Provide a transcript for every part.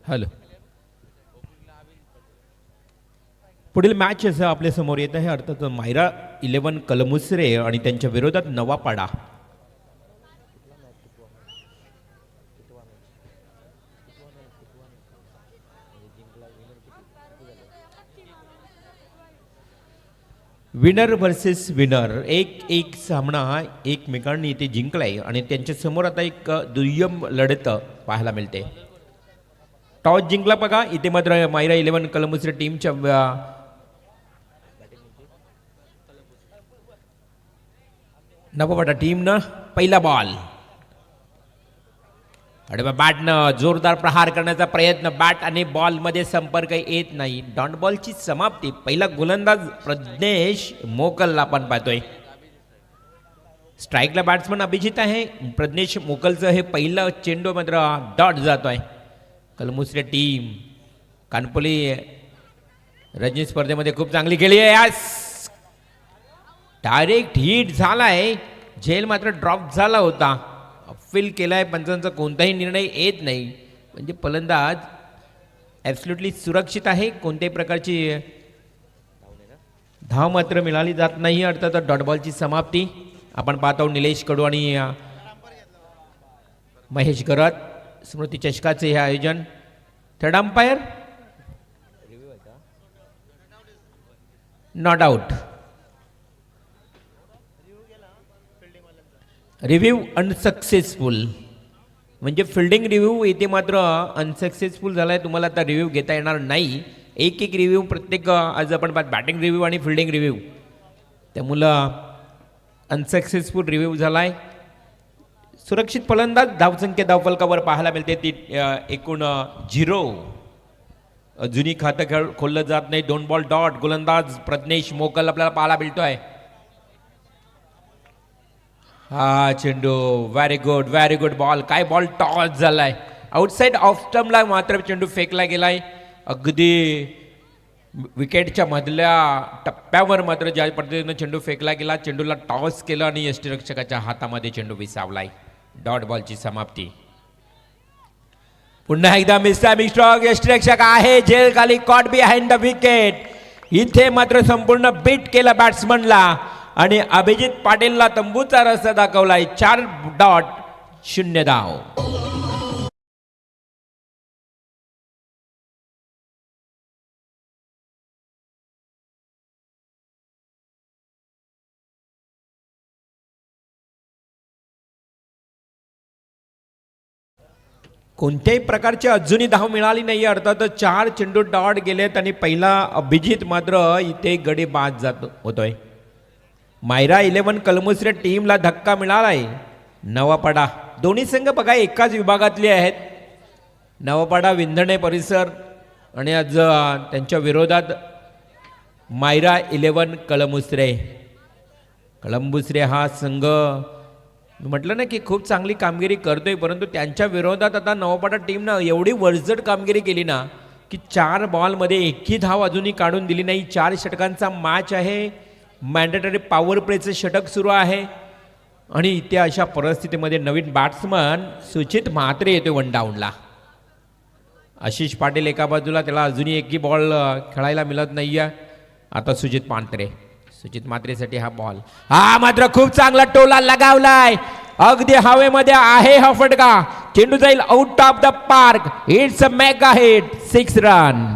Hello. पुढील match असं आपल्या समोर येत आहे अर्थात मायरा 11 कलमुसरे आणि त्यांच्या विरोधात नवापाडा. विनर वर्सेस विनर एक एक सामना एकमेकांनी इथे जिंकलाय आणि त्यांच्या समोर आता एक दुय्यम लढत पाहायला मिळते. टॉस जिंकला बघा इथे मात्र मायरा 11 कलमुसरे टीमच्या नवापाडा टीमनं पहिला बॉल आणि बॅटनं जोरदार प्रहार करण्याचा प्रयत्न. बॅट आणि बॉल मध्ये संपर्क येत नाही. डॉट बॉलची समाप्ती. पहिला गोलंदाज प्रज्ञेश मोकलला आपण पाहतोय. स्ट्राईकला बॅट्समन अभिजित आहे. प्रज्ञेश मोकलचं हे पहिलं चेंडू मात्र डॉट जातोय. कलमुसरे टीम कानपोली रणजी स्पर्धेमध्ये खूप चांगली खेळली आहे. यास डायरेक्ट हिट झालाय. झेल मात्र ड्रॉप झाला होता. अपील केलाय. पंचांचा कोणताही निर्णय येत नाही. म्हणजे फलंदाज ॲब्सल्युटली सुरक्षित आहे. कोणत्याही प्रकारची धाव मात्र मिळाली जात नाही. अर्थात डॉट बॉलची समाप्ती आपण पाहतो. निलेश कडू आणि महेश गरत स्मृती चषकाचे हे आयोजन. Third umpire not out. Review unsuccessful म्हणजे फिल्डिंग रिव्ह्यू इथे मात्र अनसक्सेसफुल झालाय. तुम्हाला आता रिव्ह्यू घेता येणार नाही. एक एक रिव्ह्यू प्रत्येक आज आपण बॅटिंग रिव्ह्यू आणि फिल्डिंग रिव्ह्यू त्यामुळं अनसक्सेसफुल रिव्ह्यू झालाय. सुरक्षित फलंदाज धावसंख्या धावफलकावर पाहायला मिळते ती एकूण 0. अजूनही खातं खोललं जात नाही. 2 बॉल डॉट. गोलंदाज प्रज्ञेश मोकल आपल्याला पाहायला मिळतोय. हा चेंडू व्हेरी गुड बॉल. काय बॉल टॉस झालाय. आउटसाइड ऑफ स्टंपला मात्र चेंडू फेकला गेलाय. अगदी विकेटच्या मधल्या टप्प्यावर मात्र ज्या पद्धतीनं चेंडू फेकला गेला. चेंडूला टॉस केलं आणि यष्टीरक्षकाच्या हातामध्ये चेंडू विसावलाय. डॉट बॉलची समाप्ती. पुन्हा एकदा मिस्टर स्ट्रॉक यष्टीरक्षक आहे. झेल खाली कॉट बिहाइंड द विकेट. इथे मात्र संपूर्ण बीट केलं बॅट्समनला आणि अभिजित पाटीलला तंबूचा रस्ता दाखवलाय. 4 डॉट 0 धाव. कोणत्याही प्रकारची अजूनही धाव मिळाली नाही. अर्थात 4 चेंडू डॉट गेलेत आणि पहिला अभिजित मात्र इथे गडी बाद जात होतोय. मायरा 11 कलमुसरे टीमला धक्का मिळालाय. नवापाडा दोन्ही संघ बघा एकाच विभागातले आहेत. नवापाडा विंधणे परिसर आणि आज त्यांच्या विरोधात मायरा 11 कलमुसरे. कलमुसरे हा संघ म्हटलं ना की खूप चांगली कामगिरी करतोय. परंतु त्यांच्या विरोधात आता नवापाडा टीमनं एवढी वरजड कामगिरी केली ना की 4 बॉलमध्ये एकही धाव अजूनही काढून दिली नाही. 4 षटकांचा मॅच आहे. मॅन्डेटरी पॉवर प्लेचं षटक सुरू आहे आणि इथे अशा परिस्थितीमध्ये नवीन बॅट्समन सुचित म्हात्रे येतो वन डाऊनला. आशिष पाटील एका बाजूला. त्याला अजूनही एकही बॉल खेळायला मिळत नाहीये. आता सुचित म्हात्रेसाठी हा बॉल. हा मात्र खूप चांगला टोला लगावलाय. अगदी हवेमध्ये आहे हा फटका. चेंडू जाईल out of the park. It's a mega hit. 6 run.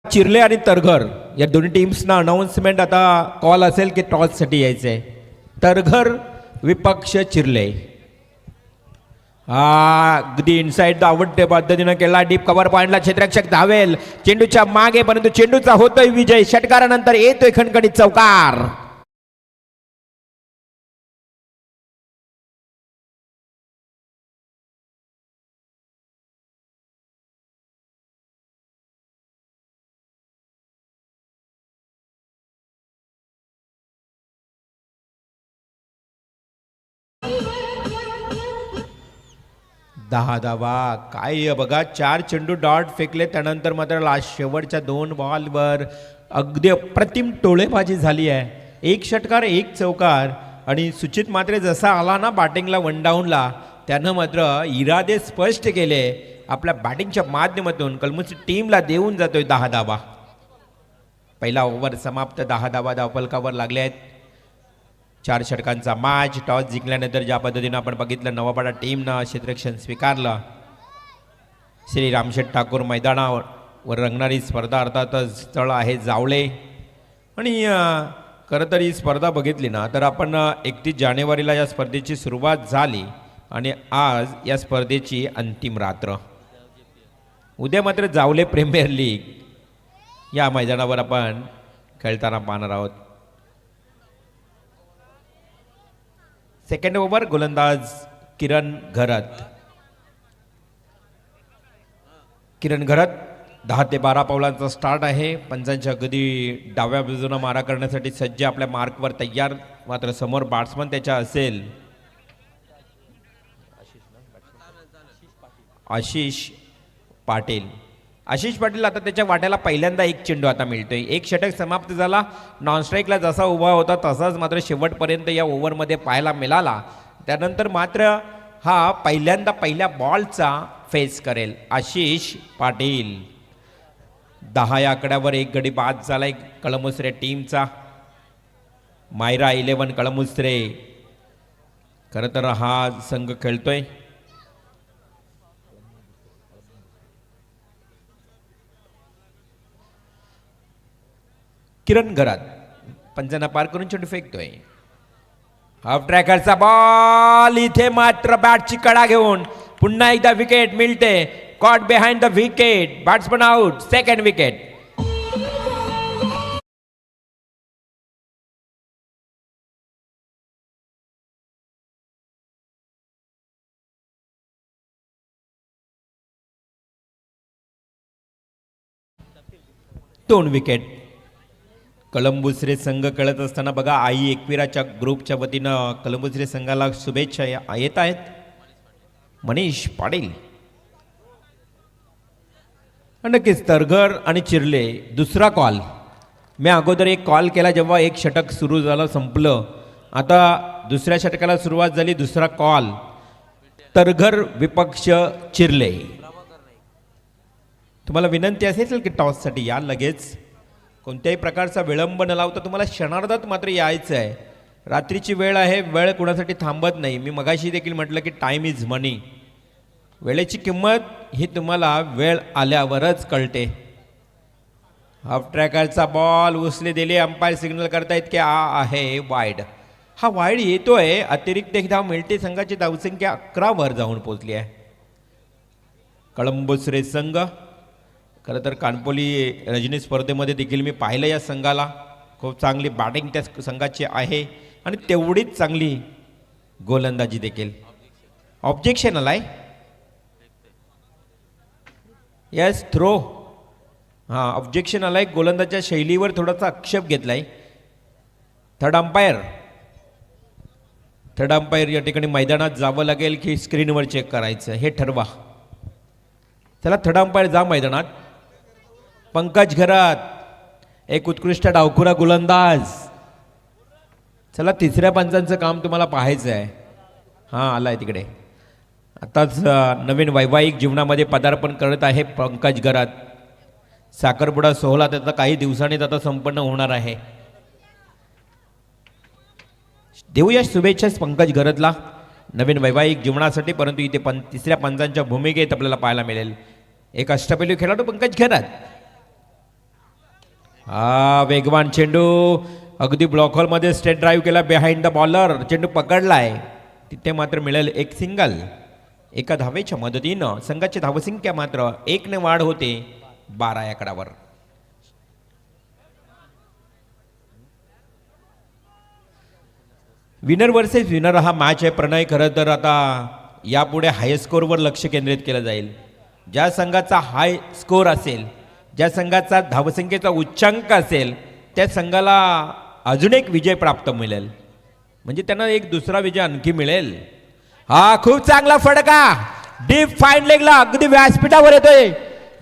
Chirle आणि तरघर या दोन्ही टीम्सना अनाऊन्समेंट आता कॉल असेल की टॉससाठी यायचंय. तरघर विपक्ष चिर्ले. अगदी इनसाइड आवडते पद्धतीनं केला. डीप कव्हर पॉइंटला क्षेत्ररक्षक धावेल चेंडूच्या मागे. परंतु चेंडूचा होतोय विजय. षटकारानंतर येतोय खणखणीत चौकार. 10 धावा. काय बघा, 4 चेंडू डॉट फेकले, त्यानंतर मात्र लास्ट शेवटच्या 2 बॉलवर अगदी अप्रतिम टोळेबाजी झाली आहे. 1 षटकार 1 चौकार. आणि सुचित मात्रे जसा आला ना बॅटिंगला वन डाऊनला, त्यानं मात्र इरादे स्पष्ट केले. आपल्या बॅटिंगच्या माध्यमातून कलमुची टीमला देऊन जातोय 10 धावा. पहिला ओव्हर समाप्त. 10 धावा धावफलकावर लागले आहेत. 4 षटकांचा मॅच. टॉस जिंकल्यानंतर ज्या पद्धतीनं आपण बघितलं नवापाडा टीमनं क्षेत्ररक्षण स्वीकारलं. श्री रामशेठ ठाकूर मैदानावर रंगणारी स्पर्धा अर्थातच स्थळ आहे जावळे. आणि खरं तर ही स्पर्धा बघितली ना तर आपण 31 जानेवारीला या स्पर्धेची सुरुवात झाली आणि आज या स्पर्धेची अंतिम रात्र. उद्या मात्र जावले प्रीमियर लीग या मैदानावर आपण खेळताना पाहणार आहोत. सेकंड ओव्हर गोलंदाज किरण घरत. किरण घरत 10 ते 12 पावलांचा स्टार्ट आहे. पंचांच्या अगदी डाव्या बाजूने मारा करण्यासाठी सज्ज, आपल्या मार्कवर तयार. मात्र समोर बॅट्समन त्याच्या असेल आशिष पाटील. आशिष पाटील आता त्याच्या वाट्याला पहिल्यांदा 1 चेंडू आता मिळतोय. 1 षटक समाप्त झाला. नॉन स्ट्राईकला जसा उभा होता तसाच मात्र शेवटपर्यंत या ओव्हरमध्ये पाहायला मिळाला. त्यानंतर मात्र हा पहिल्यांदा पहिल्या बॉलचा फेस करेल आशिष पाटील. 10 या आकड्यावर 1 गडी बाद झालाय कळमुसरे टीमचा. मायरा 11 कळमुसरे. खरं तर हा संघ खेळतोय किरण घरात. पंचांना पार करून चेंडू फेकतोय. Half ट्रॅकरचा ball. इथे मात्र बॅटची कडा घेऊन पुन्हा एकदा विकेट मिळते. Caught behind the wicket. Batsman out. Second wicket. दोन विकेट. कळंबुसरे संघ खेळत असताना बघा आई एकविराच्या ग्रुपच्या वतीनं कळंबुसरे संघाला शुभेच्छा येत आहेत. मनीष पाटील. नक्कीच तरघर आणि चिरले. दुसरा कॉल. मी अगोदर एक कॉल केला जेव्हा 1 षटक सुरू झालं संपलं. आता दुसऱ्या षटकाला सुरुवात झाली. दुसरा कॉल. तरघर विपक्ष चिरले. तुम्हाला विनंती असेल की टॉससाठी या लगेच. कोणत्याही प्रकारचा विलंब न लावता तुम्हाला क्षणार्धात मात्र यायचं आहे. रात्रीची वेळ आहे. वेळ कुणासाठी थांबत नाही. मी मगाशी देखील म्हटलं की टाईम इज मनी. वेळेची किंमत ही तुम्हाला वेळ आल्यावरच कळते. हाफ ट्रॅकरचा बॉल उचले दिले. अंपायर सिग्नल करतायत की आहे वाईड. हा वाईड येतोय. अतिरिक्त एक धाव मिळते. संघाची धावसंख्या 11 वर जाऊन पोहोचली आहे. कळंबुसरे संघ. खरं तर कानपोली रजनी स्पर्धेमध्ये देखील मी पाहिलं या संघाला. खूप चांगली बॅटिंग त्या संघाची आहे आणि तेवढीच चांगली गोलंदाजी देखील. ऑब्जेक्शन आलाय. Yes throw. हां ऑब्जेक्शन आलाय. गोलंदाजच्या शैलीवर थोडासा आक्षेप घेतलाय. थर्ड अंपायर या ठिकाणी मैदानात जावं लागेल की स्क्रीनवर चेक करायचं हे ठरवा. चला थर्ड अंपायर जा मैदानात. पंकज घरात एक उत्कृष्ट डावखुरा गोलंदाज. चला तिसऱ्या पंचांचं काम तुम्हाला पाहायचं आहे. हां आलाय तिकडे. आताच नवीन वैवाहिक जीवनामध्ये पदार्पण करत आहे पंकज घरात. साखरपुडा सोहळा त्याचा काही दिवसांनीच आता संपन्न होणार आहे. देऊया शुभेच्छा पंकज घरातला नवीन वैवाहिक जीवनासाठी. परंतु इथे तिसऱ्या पंचांच्या भूमिकेत आपल्याला पाहायला मिळेल एक अष्टपैलू खेळाडू पंकज घरात. हा वेगवान चेंडू अगदी ब्लॉक हॉलमध्ये स्ट्रेट ड्राईव्ह केला. Behind the bowler. चेंडू पकडलाय. तिथे मात्र मिळेल एक सिंगल. एका धावेच्या मदतीनं संघाची धावसंख्या मात्र 1 ने वाढ होते 12 या आकड्यावर. विनर वर्सेस विनर हा मॅच आहे. प्रणय खरं तर आता यापुढे हाय स्कोरवर लक्ष केंद्रित केलं जाईल. ज्या संघाचा हाय स्कोर असेल, ज्या संघाचा धावसंख्येचा उच्चांक असेल त्या संघाला अजून एक विजय प्राप्त मिळेल. म्हणजे त्यांना एक दुसरा विजय आणखी मिळेल. हा खूप चांगला फटका. डीप फाईन लेगला अगदी व्यासपीठावर येतोय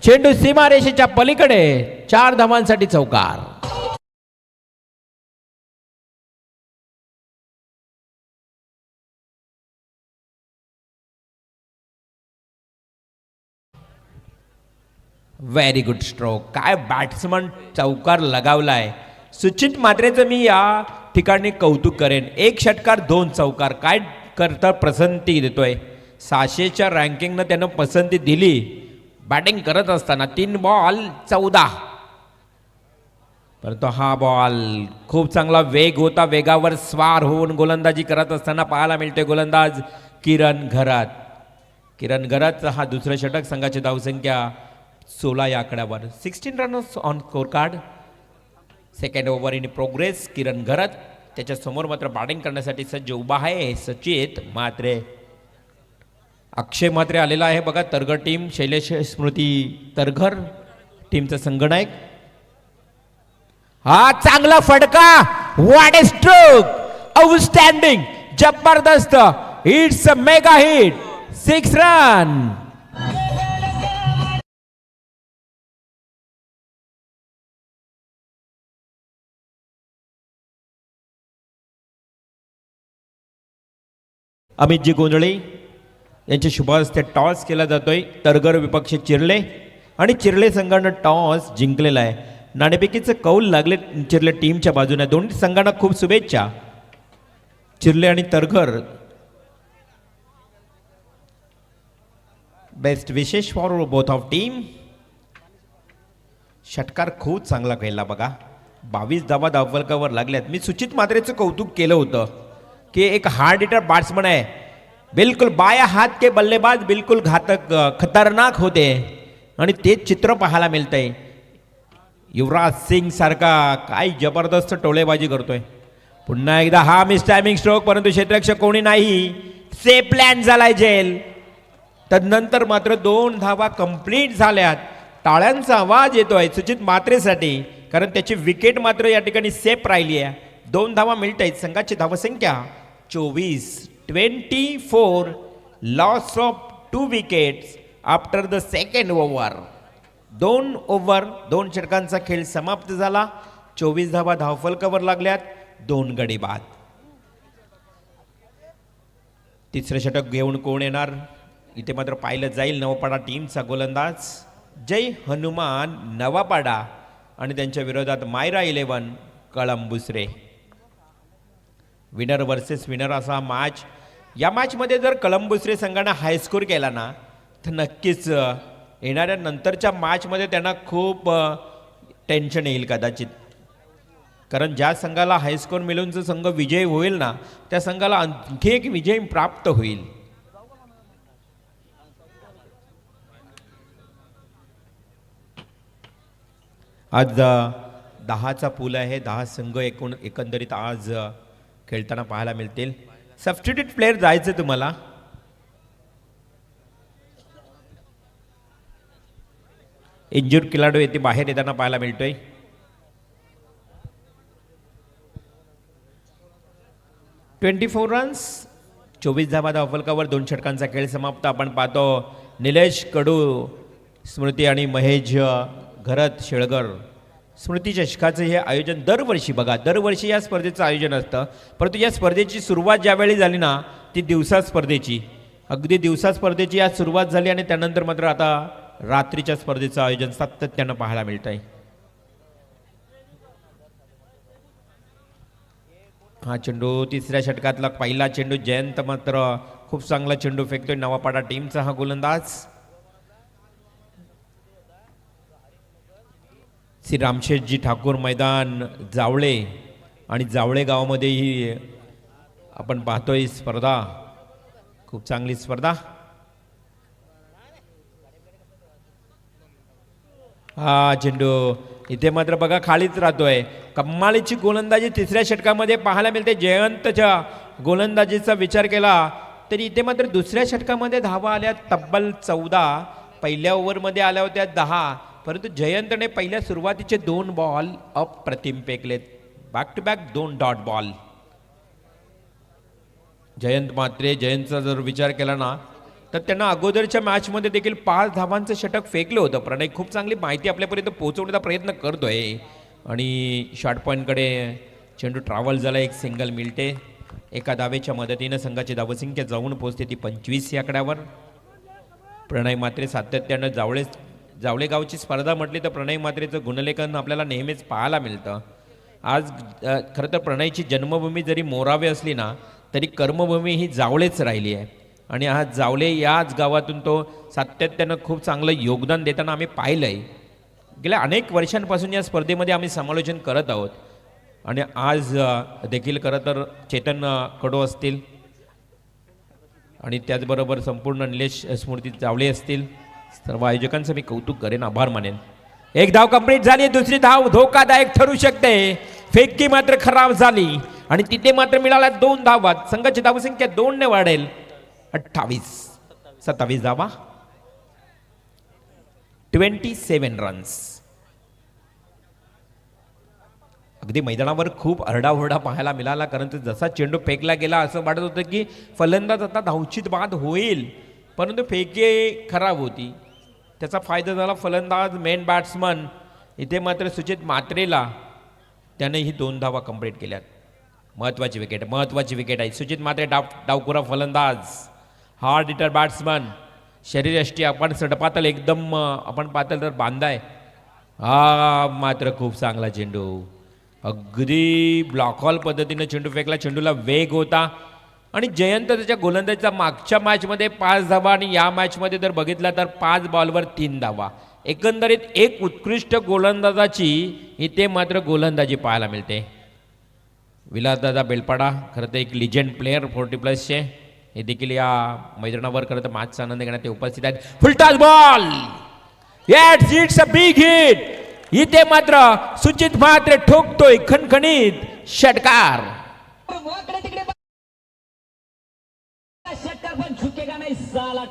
चेंडू सीमारेषेच्या पलीकडे 4 धावांसाठी चौकार. Very good stroke. काय बॅट्समन चौकार लगावलाय. सुचित मात्रेचं मी या ठिकाणी कौतुक करेन. 1 षटकार 2 चौकार. काय करता पसंती देतोय. 600च्या रँकिंगनं त्यानं पसंती दिली बॅटिंग करत असताना. 3 बॉल 14. परंतु हा बॉल खूप चांगला वेग होता. वेगावर स्वार होऊन गोलंदाजी करत असताना पाहायला मिळते गोलंदाज किरण घरात. किरण घरातचा हा दुसरं षटक. संघाची धावसंख्या 16 या आकड्यावर. 16 runs on score card. Second over in progress. Kiran Gharat त्याच्या समोर मात्र बॅटिंग करण्यासाठी सज्ज उभा आहे सचित मात्रे. अक्षय मात्रे आलेला आहे बघा. तरघर टीम. शैलेश स्मृती तरघर टीमचा संगनायक. हा चांगला फटका. What a stroke. आउटस्टँडिंग. जबरदस्त. It's a mega hit. 6 run. Amitji Gondhale यांच्या शुभ हस्ते टॉस केला जातोय. तरघर विपक्ष चिरले आणि चिरले संघानं टॉस जिंकलेला आहे. नाणेफेकीचं कौल लागले चिरले टीमच्या बाजूने. दोन्ही संघांना खूप शुभेच्छा. चिरले आणि तरघर बेस्ट विशेष फॉर बोथ ऑफ टीम. षटकार खूप चांगला खेळला बघा. 22 धावा धावफलकावर लागल्यात. मी सुचित मात्रेचं कौतुक केलं होतं की एक हार्ड हिटर बॅट्समन आहे. बिलकुल बाया हात के बल्लेबाज बिलकुल घातक खतरनाक होते आणि तेच चित्र पाहायला मिळतंय. युवराज सिंग सारखा काय जबरदस्त टोळेबाजी करतोय. पुन्हा एकदा हा मिस टायमिंग स्ट्रोक. परंतु क्षेत्ररक्षक कोणी नाही. सेफ प्लॅन झालाय जेल. तदनंतर मात्र 2 धावा कंप्लीट झाल्यात. टाळ्यांचा आवाज येतोय सुचित मात्रेसाठी कारण त्याची विकेट मात्र या ठिकाणी सेफ राहिली आहे. 2 धावा मिळत आहेत. संघाची धावसंख्या 24. 24. Loss of 2 wickets after the second over. 2 over 2 षटकांचा खेळ समाप्त झाला. 24 धावा धावफलकावर लागल्यात. 2 गडी बाद. तिसरं षटक घेऊन कोण येणार इथे मात्र पाहिलं जाईल. नवापाडा टीमचा गोलंदाज जय हनुमान नवापाडा आणि त्यांच्या विरोधात मायरा 11 कळंबुसरे. विनर वर्सेस विनर असा मॅच. या मॅचमध्ये जर कळंबुसरे संघाने हायस्कोर केला ना तर नक्कीच येणाऱ्या नंतरच्या मॅचमध्ये त्यांना खूप टेन्शन येईल कदाचित. कारण ज्या संघाला हायस्कोर मिळून जो संघ विजयी होईल ना त्या संघाला आणखी एक विजय प्राप्त होईल. आज 10चा पूल आहे. 10 संघ एकंदरीत आज खेळताना पाहायला मिळतील. सबस्टिट्यूट प्लेयर जायचं तुम्हाला. इंजुर्ड खेळाडू येथे बाहेर येताना पाहायला मिळतोय. "24 रन्स 24 धावा धावफलकावर 2 षटकांचा खेळ समाप्त. आपण पाहतो निलेश कडू स्मृती आणि महेश घरत शेळगर स्मृती चषकाचं हे आयोजन दरवर्षी बघा. दरवर्षी या स्पर्धेचं आयोजन असतं. परंतु या स्पर्धेची सुरुवात ज्यावेळी झाली ना ती दिवसा स्पर्धेची अगदी दिवसा स्पर्धेची आज सुरुवात झाली आणि त्यानंतर मात्र आता रात्रीच्या स्पर्धेचं आयोजन सातत्यानं पाहायला मिळत आहे. हा चेंडू तिसऱ्या षटकातला पहिला चेंडू. जयंत मात्र खूप चांगला चेंडू फेकतोय. नवापाडा टीमचा हा गोलंदाज. श्री रामशेठजी ठाकूर मैदान जावळे आणि जावळे गावामध्ये ही आपण पाहतोय स्पर्धा. खूप चांगली स्पर्धा. हा चेंडू इथे मात्र बघा खालीच राहतोय. कम्मालीची गोलंदाजी तिसऱ्या षटकामध्ये पाहायला मिळते. जयंतच्या गोलंदाजीचा विचार केला तरी इथे मात्र दुसऱ्या षटकामध्ये धावा आल्या तब्बल 14. पहिल्या ओव्हरमध्ये आल्या होत्या 10. परंतु जयंतने पहिल्या सुरुवातीचे 2 बॉल अप्रतिम फेकलेत. Back to back 2 dot ball. Jayant Mhatre. जयंतचा जर विचार केला ना तर त्यांना अगोदरच्या मॅचमध्ये देखील 5 धावांचं षटक फेकलं होतं. प्रणय खूप चांगली माहिती आपल्यापर्यंत पोहोचवण्याचा प्रयत्न करतोय आणि शॉर्ट पॉईंटकडे चेंडू ट्रॅव्हल झाला. एक सिंगल मिळते. एका धावेच्या मदतीनं संघाची धावसंख्या जाऊन पोहोचते ती 25 या आकड्यावर. प्रणय मात्रे सातत्यानं जावळे गावची स्पर्धा म्हटली तर प्रणय मात्रेचं गुणलेखन आपल्याला नेहमीच पाहायला मिळतं. आज खरं तर प्रणयची जन्मभूमी जरी मोरावे असली ना तरी कर्मभूमी ही जावळेच राहिली आहे आणि आज जावळे याच गावातून तो सातत्यानं खूप चांगलं योगदान देताना आम्ही पाहिलं आहे. गेल्या अनेक वर्षांपासून या स्पर्धेमध्ये आम्ही समालोचन करत आहोत आणि आज देखील खरं तर चेतन कडो असतील आणि त्याचबरोबर संपूर्ण निलेश स्मृती जावळे असतील, सर्व आयोजकांचं मी कौतुक करेन, आभार मानेन. एक धाव कंप्लीट झाली. दुसरी धाव धोकादायक ठरू शकते. फेकी मात्र खराब झाली आणि तिथे मात्र मिळाल्या 2 धावा. संघाची धावसंख्या 2 ने वाढेल. 27 धावा, 27 रन्स. अगदी मैदानावर खूप आरडाओरडा पाहायला मिळाला कारण जसा चेंडू फेकला गेला असं वाटत होतं की फलंदाज आता धावचित बाद होईल, परंतु फेकी खराब होती. त्याचा फायदा झाला फलंदाज मेन बॅट्समन इथे मात्र सुचित मात्रेला. त्याने ही 2 धावा कंप्लीट केल्यात. महत्वाची विकेट आहे. सुचित मात्रे डावखुरा फलंदाज, हार्ड हिटर बॅट्समन, शरीरयष्टी आपण सडपातल एकदम आपण पातळ तर बांधाय. हा मात्र खूप चांगला चेंडू, अगदी ब्लॉक हॉल पद्धतीनं चेंडू फेकला. चेंडूला वेग होता आणि जयंत त्याच्या गोलंदाजीचा मागच्या मॅचमध्ये 5 धावा आणि या मॅचमध्ये जर बघितला तर 5 बॉलवर 3 धावा. एकंदरीत एक उत्कृष्ट गोलंदाजाची इथे मात्र गोलंदाजी पाहायला मिळते. विलासदादा बेलपाडा खरं तर एक लिजेंड प्लेअर 40+ हे देखील या मैदानावर खरं तर मॅचचा आनंद घेण्यात ते उपस्थित आहेत. Full toss ball, it's a big hit. इथे मात्र सुचित मात्रे ठोकतोय खणखणीत षटकार. षटकार पण झुकेगा नाही साला.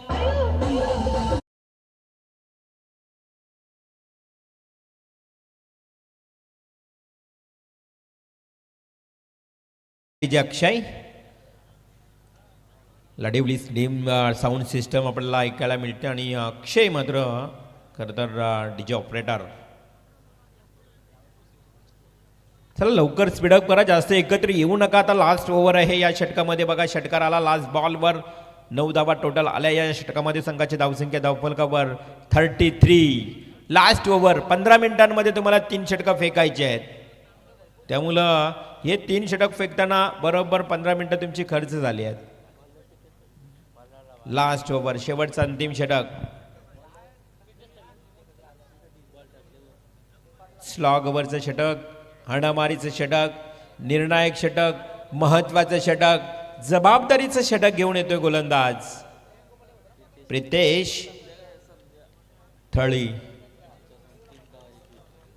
अक्षय लढवली स्लिम साऊंड सिस्टम आपल्याला ऐकायला मिळते आणि अक्षय मात्र खरं तर डीजे ऑपरेटर. चला लवकर स्पीडअप करा, जास्त एकत्र येऊ नका. आता लास्ट ओव्हर आहे या षटकामध्ये. बघा षटकार आला लास्ट बॉलवर. 9 धावा टोटल आल्या या षटकामध्ये. संघाची धावसंख्या धावफलकावर 33. लास्ट ओव्हर 15 मिनिटांमध्ये तुम्हाला 3 षटकं फेकायचे आहेत. त्यामुळं हे 3 षटक फेकताना बरोबर 15 मिनिटं तुमची खर्च झाली आहेत. लास्ट ओव्हर शेवटचं अंतिम षटक. स्लॉग ओव्हरचं षटक, हाणामारीचं षटक, निर्णायक षटक, महत्वाचं षटक, जबाबदारीचं षटक घेऊन येतोय गोलंदाज प्रितेश थळी.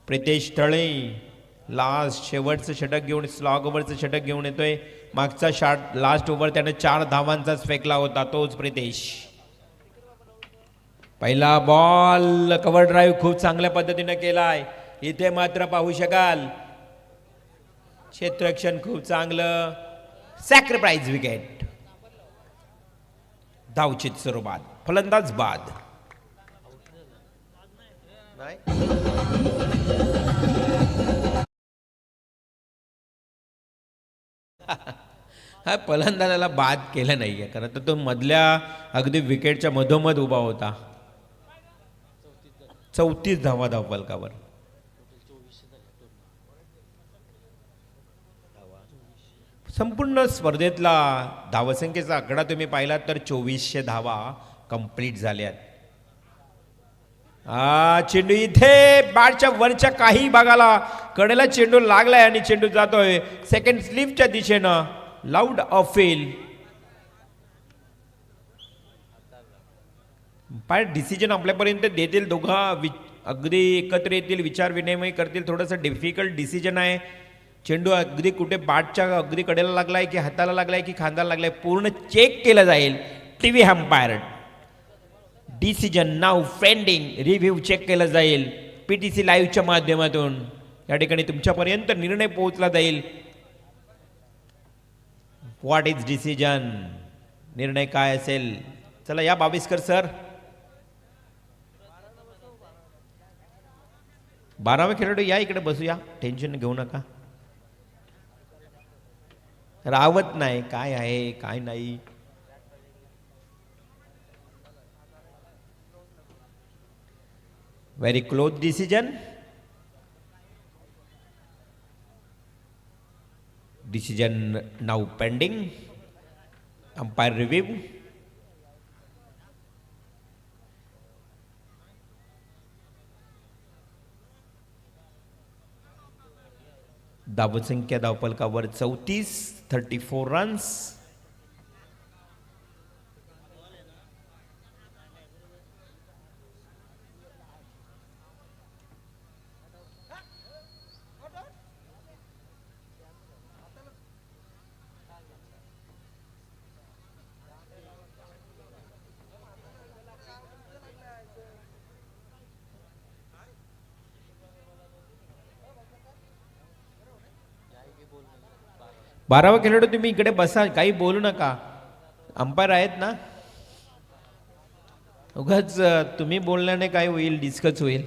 प्रितेश थळी लास्ट शेवटचं षटक घेऊन, स्लॉग ओव्हरचं षटक घेऊन येतोय. मागचा शॉट लास्ट ओव्हर त्याने 4 धावांचाच फेकला होता तोच प्रितेश. पहिला बॉल कव्हर ड्राईव्ह खूप चांगल्या पद्धतीने केलाय. इथे मात्र पाहू शकाल क्षेत्ररक्षण खूप चांगलं. Sacrifice wicket. धावचित स्वरूपात फलंदाज बाद. हा फलंदाजाला बाद केलं नाहीये खरं तर तो मधल्या अगदी विकेटच्या मधोमध उभा होता. 34 धावा धावफलकावर. संपूर्ण स्पर्धेतला धावसंख्येचा आकडा तुम्ही पाहिला तर 2400 धावा कंप्लीट झाल्यात. चेंडू इथे बॅटच्या वरच्या काही भागाला कडेला चेंडू लागलाय आणि चेंडू जातोय सेकंड स्लिपच्या दिशेनं. लाऊड ऑफिल पाय डिसिजन आपल्यापर्यंत देतील. दोघा अगदी एकत्र येतील, विचार विनिमय करतील. थोडंसं डिफिकल्ट डिसिजन आहे. चेंडू अगदी कुठे बॅटच्या अगदी कडेला लागलाय की हाताला लागलाय की खांद्याला लागलाय पूर्ण चेक केलं जाईल. टीव्ही अंपायर डिसिजन नाव पेंडिंग रिव्ह्यू चेक केलं जाईल PTC लाईव्हच्या माध्यमातून. या ठिकाणी तुमच्यापर्यंत निर्णय पोहोचला जाईल. व्हॉट इज डिसिजन, निर्णय काय असेल चला या बावीसकर सर. 12वे खेळाडू या इकडे बसूया, टेन्शन घेऊ नका. रावत नाही काय आहे काय नाही. Very close decision. Decision now pending. Umpire review. धावसंख्या धावफलकावर 34, 34 रन्स. बारावा खेळाडू तुम्ही इकडे बसा, काही बोलू नका. अंपायर आहेत ना, उगाच तुम्ही बोलण्याने काय होईल, डिस्कस होईल.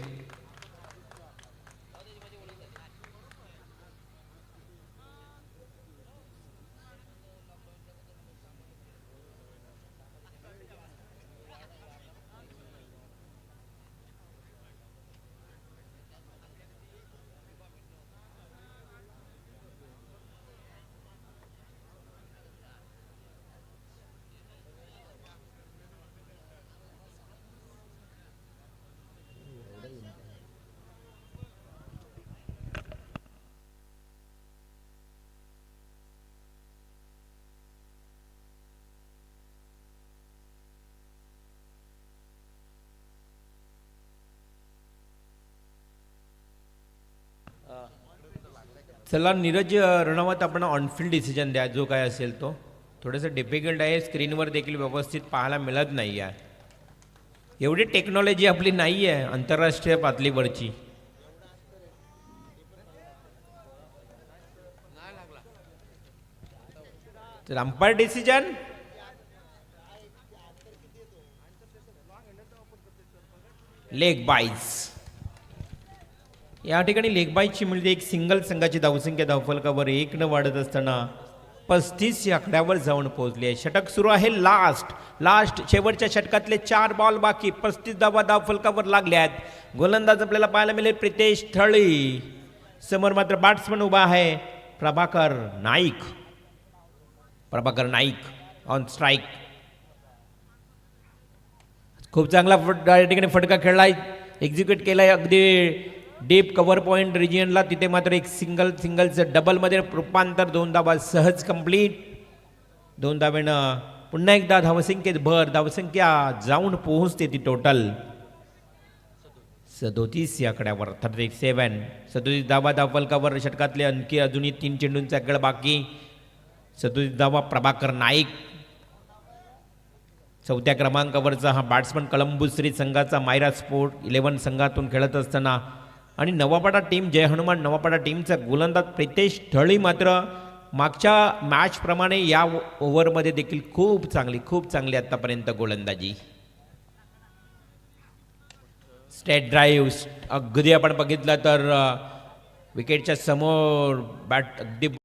चला नीरज रणवत, आपण ऑनफिल्ड डिसिजन द्या जो काय असेल तो. थोडंसं डिफिकल्ट आहे, स्क्रीनवर देखील व्यवस्थित पाहायला मिळत नाही आहे. एवढी टेक्नॉलॉजी आपली नाही आहे आंतरराष्ट्रीय पातळीवरची. तर अंपायर डिसिजन. लेग बाईज. या ठिकाणी लेग बाईजची मिळते एक सिंगल. संघाची धावसंख्या धावफलकावर 1 न वाढत असताना 35 या आकड्यावर जाऊन पोहोचली आहे. षटक सुरू आहे. लास्ट शेवटच्या षटकातले 4 बॉल बाकी. 35 धावा धावफलकावर लागल्या आहेत. गोलंदाज आपल्याला पाहायला मिळेल प्रितेश थळी. समोर मात्र बॅट्समन उभा आहे प्रभाकर नाईक. On strike. खूप चांगला या ठिकाणी फटका खेळलाय, एक्झिक्यूट केलाय अगदी डीप कव्हर पॉइंट रिजियनला. तिथे मात्र एक सिंगलचं डबलमध्ये रूपांतर. 2 धावा सहज कंप्लीट. 2 धावेनं पुन्हा एकदा धावसंख्येत भर. धावसंख्या जाऊन पोहोचते ती टोटल 37 या आकड्यावर. 37. 37 धावा धावफलकावर. षटकातले आणखी अजूनही 3 चेंडूंचा खेळ बाकी. 37 धावा प्रभाकर नाईक. 4थ्या क्रमांकावरचा हा बॅट्समन कळंबुश्री संघाचा मायरा स्पोर्ट 11 संघातून खेळत असताना. आणि नवापाडा टीम, जय हनुमान नवापाडा टीमचा गोलंदाज प्रितेश थळी मात्र मागच्या मॅचप्रमाणे या ओव्हरमध्ये देखील खूप चांगली आतापर्यंत गोलंदाजी. स्टेट ड्राईव्ह अगदी आपण बघितलं तर विकेटच्या समोर बॅट अगदी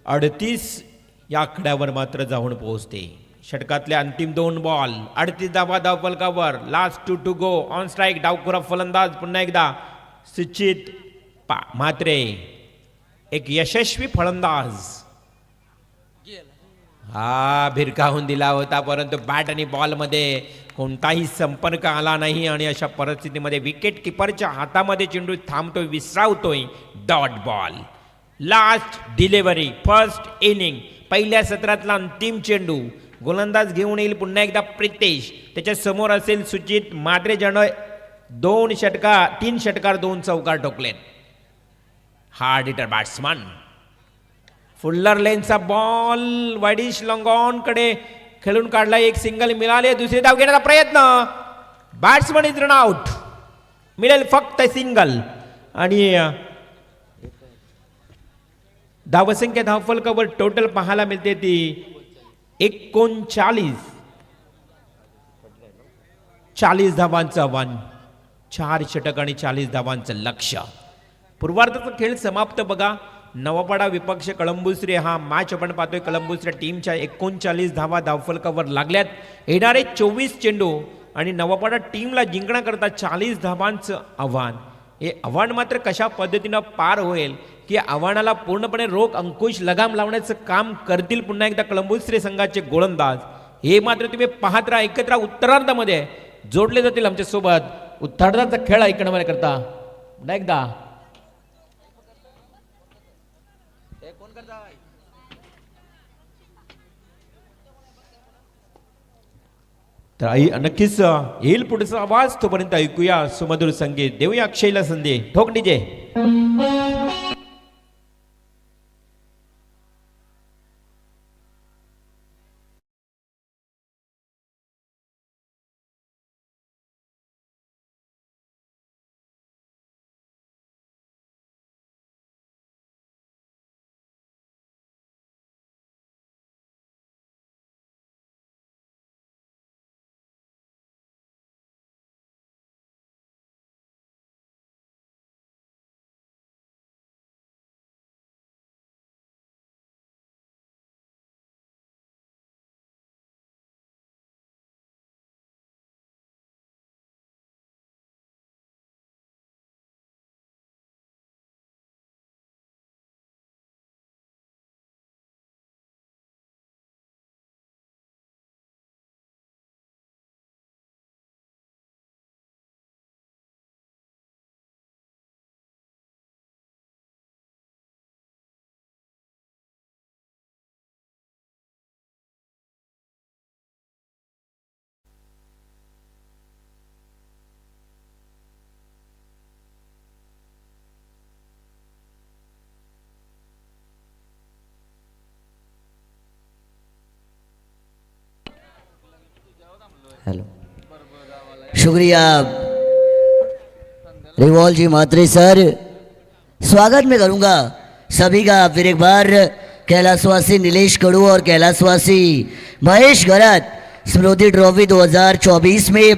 अडतीस या आकड्यावर मात्र जाऊन पोहोचते. षटकातले अंतिम 2 बॉल. 38 धावा धावफलकावर. Last 2 to go. On strike. डावखुरा फलंदाज पुन्हा एकदा सुचित म्हात्रे, एक यशस्वी फलंदाज. हा भिरकावून दिला होता, परंतु बॅट आणि बॉलमध्ये कोणताही संपर्क आला नाही. आणि अशा परिस्थितीमध्ये विकेट किपरच्या हातामध्ये चेंडू थांबतोय, विसरावतोय. Dot ball. Last delivery. First inning. पहिल्या सत्रातला अंतिम चेंडू. गोलंदाज घेऊन येईल पुन्हा एकदा प्रितेश. त्याच्या समोर असेल सुचित म्हात्रे. ज्यानं 3 षटकार 2 चौकार ठोकलेत. Hard hitter batsman. फुल्लर लेनचा बॉल वाईडिश लॉंग ऑन कडे खेळून काढला. एक सिंगल मिळाले. दुसरी धाव घेण्याचा प्रयत्न. Batsman is run out. मिळेल फक्त सिंगल. आणि धावसंख्या धावफलकावर टोटल पाहायला मिळते ती 40 धावांचं आव्हान. 4 षटक आणि 40 धावांचं लक्ष्य. पूर्वार्धाचा खेळ समाप्त बघा. नवापाडा विपक्ष कळंबुश्री हा मॅच आपण पाहतोय. कळंबुश्री टीमच्या 39 धावा धावफलकावर लागल्यात. येणारे 24 चेंडू आणि नवापाडा टीमला जिंकण्याकरता 40 धावांचं आव्हान. हे आव्हान मात्र कशा पद्धतीनं पार होईल की आव्हानाला पूर्णपणे रोख अंकुश लगाम लावण्याचं काम करतील पुन्हा एकदा कळंबुश्री संघाचे गोलंदाज. हे मात्र तुम्ही पाहत राहा. एकत्र उत्तरार्धामध्ये जोडले जातील आमच्या सोबत. उत्तरार्धाचा खेळ ऐकण्याकरता पुन्हा एकदा तर आई नक्कीच येईल पुढचा आवाज. तोपर्यंत ऐकूया सुमधुर संगीत. देऊया अक्षयला संधी. ठोक डीजे. हेलो, शुक्रिया रिवॉल जी मात्रे सर. स्वागत मैं करूंगा सभी का फिर एक बार. कैलाशवासी नीलेश कड़ू और कैलाशवासी महेश गरत स्मृति ट्रॉफी 2024 में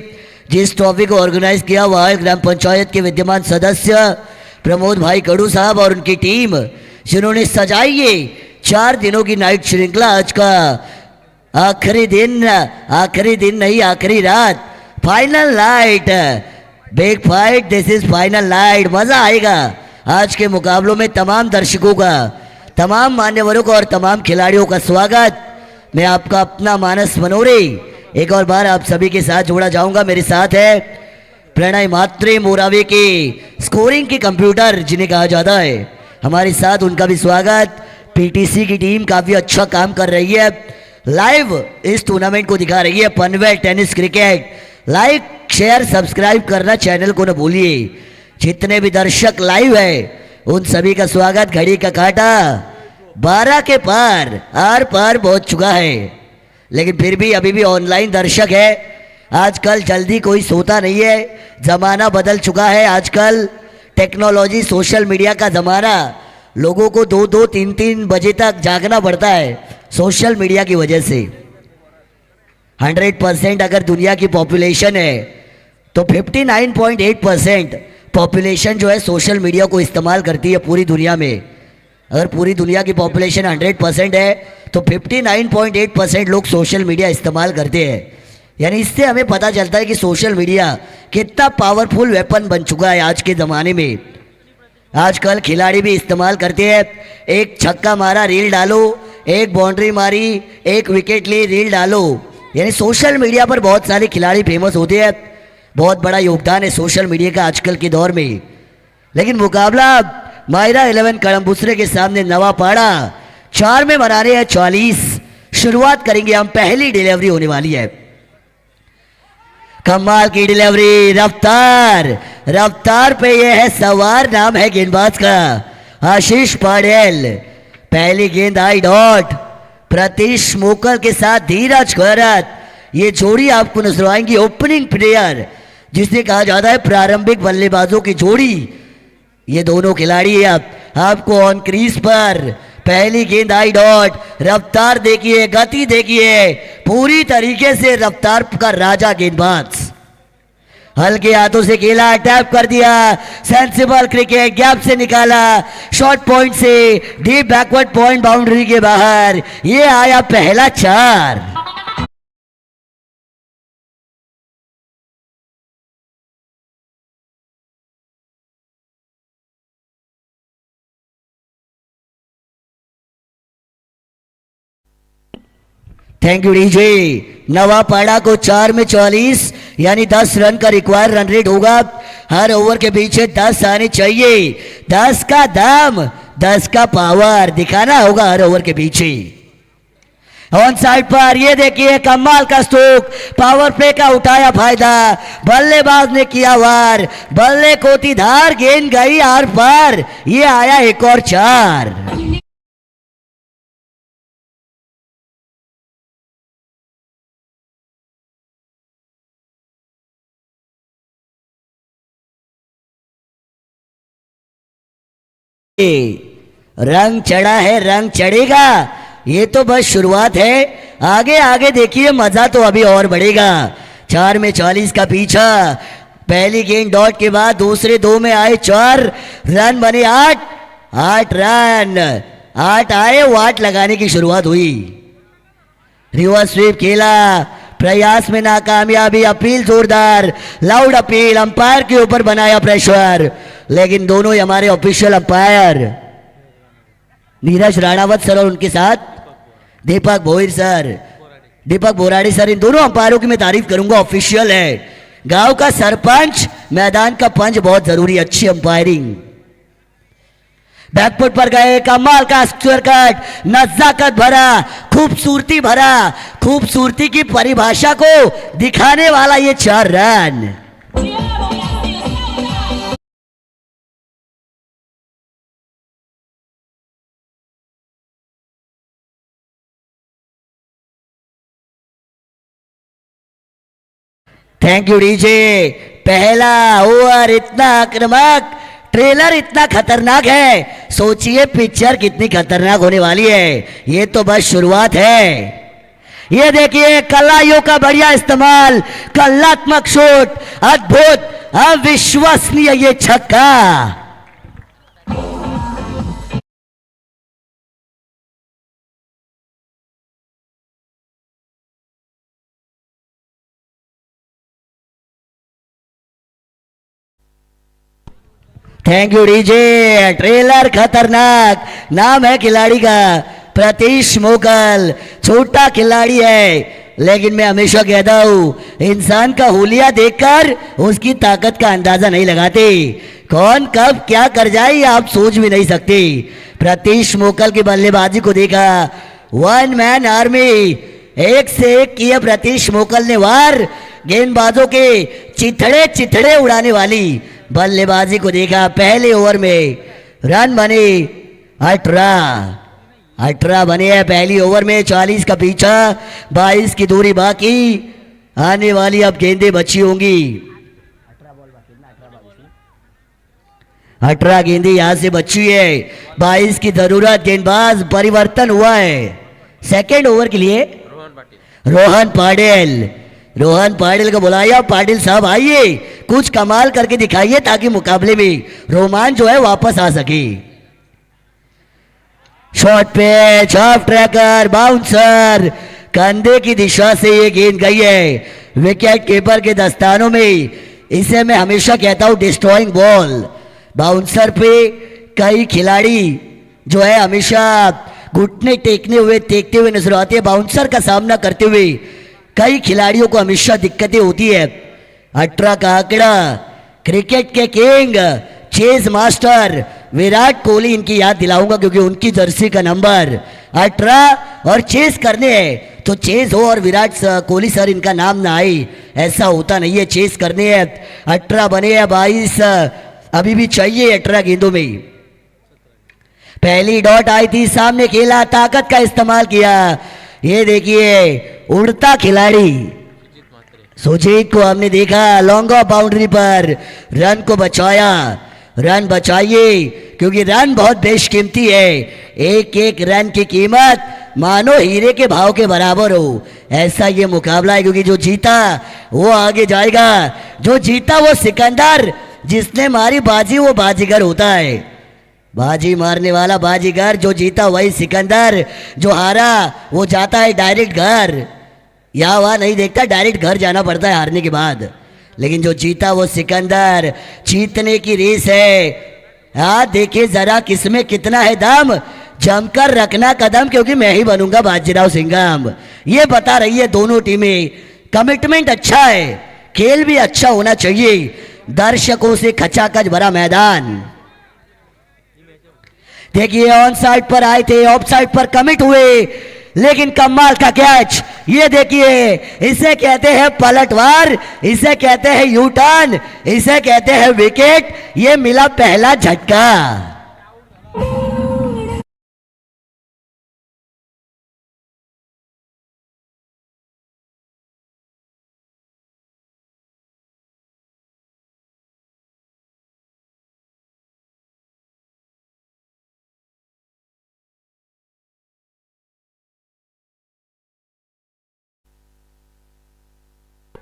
जिस ट्रॉफी को ऑर्गेनाइज किया वह ग्राम पंचायत के विद्यमान सदस्य प्रमोद भाई कड़ू साहब और उनकी टीम, जिन्होंने सजाई ये 4 दिनों की नाइट श्रृंखला. आज का आखिरी दिन नहीं, आखिरी रात, final Knight, big fight. This is final Knight. मजा आएगा आज के मुकाबलों में. तमाम दर्शकों का, तमाम मान्यवरों का और तमाम खिलाड़ियों का स्वागत. मैं आपका अपना मानस मनोरे एक और बार आप सभी के साथ जोड़ा जाऊंगा. मेरे साथ है प्रणय मात्रे, मोरावे के स्कोरिंग के कंप्यूटर जिन्हें कहा जाता है. हमारे साथ उनका भी स्वागत. पीटीसी की टीम काफी अच्छा काम कर रही है. लाइव इस टूर्नामेंट को दिखा रही है Panvel tennis cricket. Like share subscribe करना चैनल को न भूलिए. जितने भी दर्शक लाइव है उन सभी का स्वागत. घड़ी का काटा 12 के पार आर पार पहुंच चुका है, लेकिन फिर भी अभी भी ऑनलाइन दर्शक है. आजकल जल्दी कोई सोता नहीं है. जमाना बदल चुका है. आजकल टेक्नोलॉजी, सोशल मीडिया का जमाना. लोगों को 2-2, 3-3 बजे तक जागना पड़ता है सोशल मीडिया की वजह से. 100% अगर दुनिया की पॉपुलेशन है तो 59.8% पॉपुलेशन जो है सोशल मीडिया को इस्तेमाल करती है पूरी दुनिया में. अगर पूरी दुनिया की पॉपुलेशन 100% है तो 59.8% लोग सोशल मीडिया इस्तेमाल करते हैं. यानी इससे हमें पता चलता है कि सोशल मीडिया कितना पावरफुल वेपन बन चुका है आज के ज़माने में. आजकल खिलाड़ी भी इस्तेमाल करते हैं. एक छक्का मारा रील डालो, एक बाउंड्री मारी, एक विकेट ली रील डालो. यानी सोशल मीडिया पर बहुत सारे खिलाड़ी फेमस होते हैं. बहुत बड़ा योगदान है सोशल मीडिया का आजकल के दौर में. लेकिन मुकाबला मायरा 11 कड़म्बुसरे के सामने नवापाड़ा 4 में बनाने हैं 40. शुरुआत करेंगे हम. पहली डिलीवरी होने वाली है. कमाल की डिलीवरी. रफ्तार पे ये है सवार. नाम है गेंदबाज का आशीष पाडेल. पहली गेंद आई डॉट। प्रतीश मोकल के साथ धीरज खैरत, ये जोड़ी आपको नजर आएंगी। ओपनिंग प्लेयर जिसे कहा जाता है प्रारंभिक बल्लेबाजों की जोड़ी, ये दोनों खिलाड़ी आपको ऑन क्रीज पर। पहली गेंद आई डॉट। रफ्तार देखिए, गति देखिए, पूरी तरीके से रफ्तार का राजा गेंदबाज। हल्के हाथों से खेला, टैप कर दिया, सेंसिबल क्रिकेट, गैप से निकाला, शॉर्ट पॉइंट से डीप बैकवर्ड पॉइंट बाउंड्री के बाहर। ये आया पहला 4। Thank you DJ. नवापाड़ा को 4 में 44 यानी 10 रन का रिक्वायर रन रेट होगा। हर ओवर के पीछे 10 आने चाहिए। 10 का दम, 10 का पावर दिखाना होगा हर ओवर के पीछे। ऑन साइड पर ये देखिए कमाल का स्ट्रोक, पावर प्ले का उठाया फायदा, बल्लेबाज ने किया वार, बल्ले को धार, गेंद गई आर पार। ये आया एक और 4। रंग चढ़ा है, रंग चढ़ेगा, ये तो बस शुरुआत है। आगे आगे देखिए, मजा तो अभी और बढ़ेगा। 4 में 40 का पीछा। पहली गेंद डॉट के बाद दूसरे 2 में आए 4 रन बने 8 रन। 8 आए, वाट लगाने की शुरुआत हुई। रिवर्स स्वीप खेला, प्रयास में नाकामयाबी, अपील जोरदार, लाउड अपील, अंपायर के ऊपर बनाया प्रेशर, लेकिन दोनों ही हमारे official umpire Neeraj Ranawat sir और उनके साथ दीपक भोईर सर, दीपक बोराड़ी सर, इन दोनों अंपायरों की मैं तारीफ करूंगा। ऑफिशियल है, गांव का सरपंच, मैदान का पंच, बहुत जरूरी, अच्छी अंपायरिंग। बैकफुट पर गए, कमाल का स्क्वायर कट, नजाकत भरा, खूबसूरती भरा, खूबसूरती की परिभाषा को दिखाने वाला ये 4 रन। Thank you DJ. पहला ओवर इतना आक्रामक, ट्रेलर इतना खतरनाक है, सोचिए पिक्चर कितनी खतरनाक होने वाली है। ये तो बस शुरुआत है। ये देखिए कलाइयों का बढ़िया इस्तेमाल, कलात्मक शॉट, अद्भुत, अविश्वसनीय ये छक्का। Thank you DJ. ट्रेलर खतरनाक, नाम है खिलाड़ी का प्रतीश मोकल। छोटा खिलाड़ी है, लेकिन मैं हमेशा कहता हूं इंसान का हुलिया देखकर उसकी ताकत का अंदाजा नहीं लगाते। कौन कब क्या कर जाए आप सोच भी नहीं सकते। प्रतीश मोकल की बल्लेबाजी को देखा, 1 मैन आर्मी, एक से एक किया प्रतीश मोकल ने वार। गेंदबाजों के चिथड़े चिथड़े उड़ाने वाली बल्लेबाजी को देखा। पहले ओवर में रन बने 18 बने हैं पहली ओवर में। 40 का पीछा, 22 की दूरी बाकी, आने वाली अब गेंदें बची होंगी। 18 गेंदें यहां से बची है, 22 की जरूरत। गेंदबाज परिवर्तन हुआ है सेकेंड ओवर के लिए। रोहन पाटिल को बुलाया, पाटिल साहब आइए कुछ कमाल करके दिखाइए ताकि मुकाबले में रोमांच जो है वापस आ सके। Short pitch, of tracker, bouncer, कंधे की दिशा से ये गेंद गई है विकेट कीपर के दस्तानों में। इसे मैं हमेशा कहता हूं डिस्ट्रॉइंग बॉल। बाउंसर पे कई खिलाड़ी जो है हमेशा घुटने टेकते हुए नजर आते हैं। बाउंसर का सामना करते हुए कई खिलाड़ियों को हमेशा दिक्कतें होती है। 18 का आंकड़ा, क्रिकेट के king, chase master Virat Kohli, इनकी याद दिलाऊंगा क्योंकि उनकी जर्सी का नंबर 18 और चेज करने हैं तो चेज हो और विराट कोहली सर इनका नाम ना आए, ऐसा होता नहीं है। चेज करने हैं, 18 बने हैं, 22 अभी भी चाहिए 18 गेंदों में। पहली डॉट आई थी, सामने खेला, ताकत का इस्तेमाल किया। ये देखिए उड़ता खिलाड़ी सुजीत को हमने देखा लॉन्ग ऑफ बाउंड्री पर रन को बचाया। रन बचाइए क्योंकि रन बहुत बेशकीमती है। एक एक रन की कीमत मानो हीरे के भाव के बराबर हो, ऐसा ये मुकाबला है। क्योंकि जो जीता वो आगे जाएगा, जो जीता वो सिकंदर, जिसने मारी बाजी वो बाजीगर होता है। बाजी मारने वाला बाजीगर, जो जीता वही सिकंदर, जो हारा वो जाता है डायरेक्ट घर। या वहाँ नहीं देखता, डायरेक्ट घर जाना पड़ता है हारने के बाद। लेकिन जो जीता वो सिकंदर। जीतने की रेस है। हाँ देखिए जरा किसमें कितना है दम, जमकर रखना कदम क्योंकि मैं ही बनूंगा बाजीराव सिंघम। ये बता रही है दोनों टीमें। कमिटमेंट अच्छा है, खेल भी अच्छा होना चाहिए। दर्शकों से खचाखच भरा मैदान। देखिए ऑन साइड पर आए थे, ऑफ साइड पर कमिट हुए, लेकिन कमाल का कैच। ये देखिए इसे कहते हैं पलटवार, इसे कहते हैं यू टर्न, इसे कहते हैं विकेट। ये मिला पहला झटका।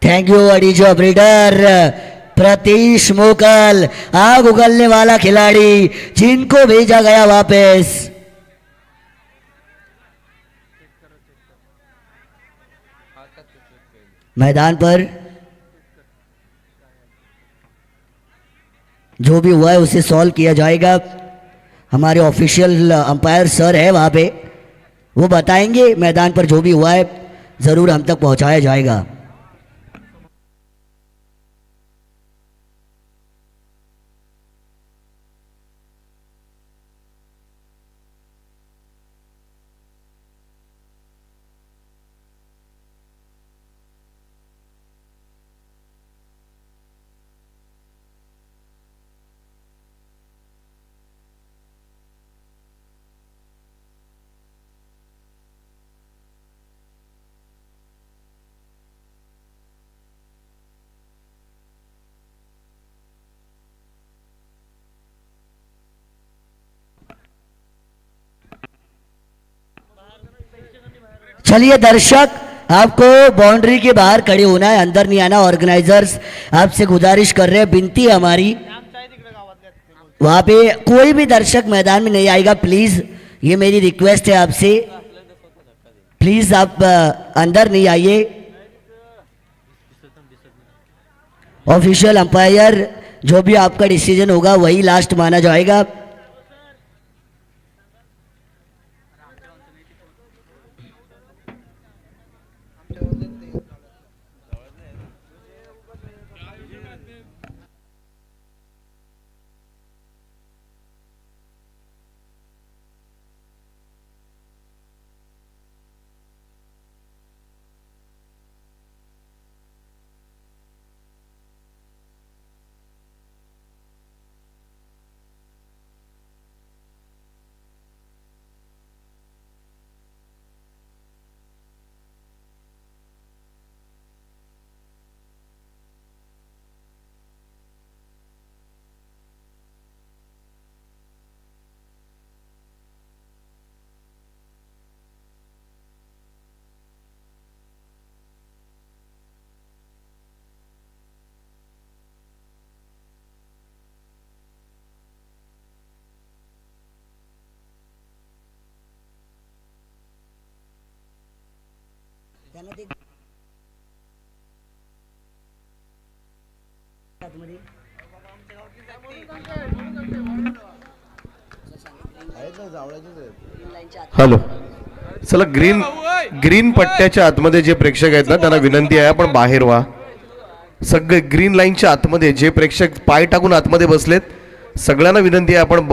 थैंक यू अडीजो ऑपरेटर प्रतीश मोकल, आग उगलने वाला खिलाड़ी जिनको भेजा गया वापस। मैदान पर जो भी हुआ है उसे सॉल्व किया जाएगा। हमारे ऑफिशियल अंपायर सर है वहां पे, वो बताएंगे मैदान पर जो भी हुआ है जरूर हम तक पहुंचाया जाएगा। चलिए दर्शक, आपको बाउंड्री के बाहर खड़े होना है, अंदर नहीं आना। ऑर्गेनाइजर्स आपसे गुजारिश कर रहे हैं, विनती है हमारी, वहां पे कोई भी दर्शक मैदान में नहीं आएगा प्लीज। ये मेरी रिक्वेस्ट है आपसे, प्लीज आप अंदर नहीं आइए। ऑफिशियल अंपायर जो भी आपका डिसीजन होगा वही लास्ट माना जाएगा। हॅलो, चला ग्रीन पट्ट्याच्या आतमध्ये जे प्रेक्षक आहेत ना त्यांना विनंती आहे आपण बाहेर व्हा. सगळे ग्रीन लाईनच्या आतमध्ये जे प्रेक्षक पाय टाकून आतमध्ये बसलेत सगळ्यांना विनंती आहे आपण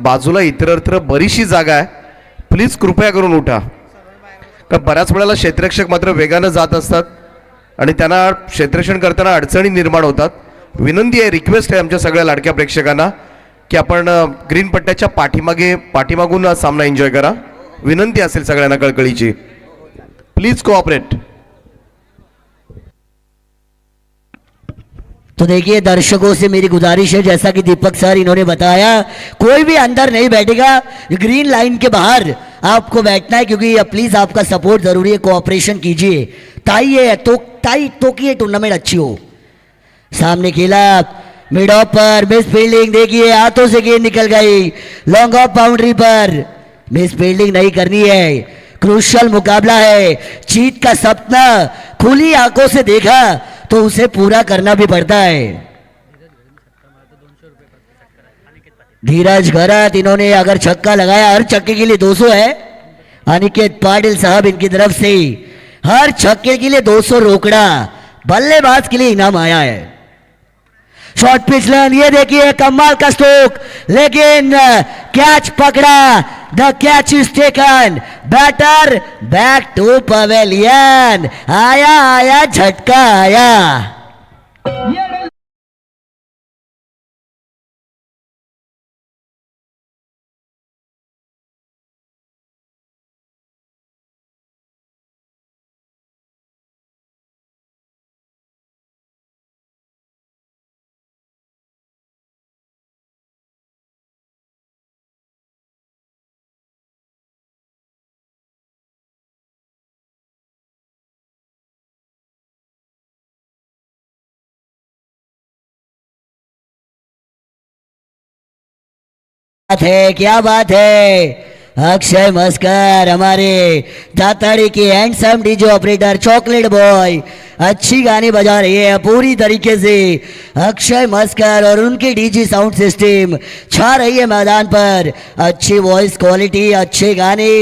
बाजूला इतरत्र बरीचशी जागा आहे, प्लीज कृपया करून उठा. का बऱ्याच वेळेला क्षेत्ररक्षक मात्र वेगानं जात असतात आणि त्यांना क्षेत्ररक्षण करताना अडचणी निर्माण होतात. विनंती आहे, रिक्वेस्ट आहे आमच्या सगळ्या लाडक्या प्रेक्षकांना की आपण ग्रीन पट्ट्याच्या पाठीमागून सामना एन्जॉय करा. विनंती असेल सगळ्यांना कळकळीची. Please cooperate. तो देखिए दर्शकों से मेरी गुजारिश है, जैसा कि दीपक सर इन्होंने बताया, कोई भी अंदर नहीं बैठेगा, ग्रीन लाइन के बाहर आपको बैठना है, क्योंकि प्लीज आपका सपोर्ट जरूरी है, कोऑपरेशन कीजिए. तो कि ये टूर्नामेंट अच्छी हो. सामने खेला mid of per, miss fielding, देखिए हाथों से गेंद निकल गई. लॉन्ग ऑफ बाउंड्री पर मिस फील्डिंग नहीं करनी है. क्रूशियल मुकाबला है. जीत का सपना खुली आंखों से देखा तो उसे पूरा करना भी पड़ता है. धीरज घरत, इन्होंने अगर छक्का लगाया, हर छक्के के लिए 200 है. अनिकेत पाटिल साहब इनकी तरफ से हर छक्के के लिए 200 रोकड़ा बल्लेबाज के लिए इनाम आया है. शॉर्ट पिच लाइन, ये देखिए कमाल का स्ट्रोक, लेकिन कैच पकड़ा. The catch is taken. Batter back to pavilion. आया झटका आया. है, क्या बात है. अक्षय मस्कर हमारे दाताड़ी के handsome DJ operator, chocolate boy, अच्छी गाने बजा रही है पूरी तरीके से. अक्षय मस्कर और उनकी डीजी साउंड सिस्टम छा रही है मैदान पर. अच्छी वॉइस क्वालिटी, अच्छे गाने.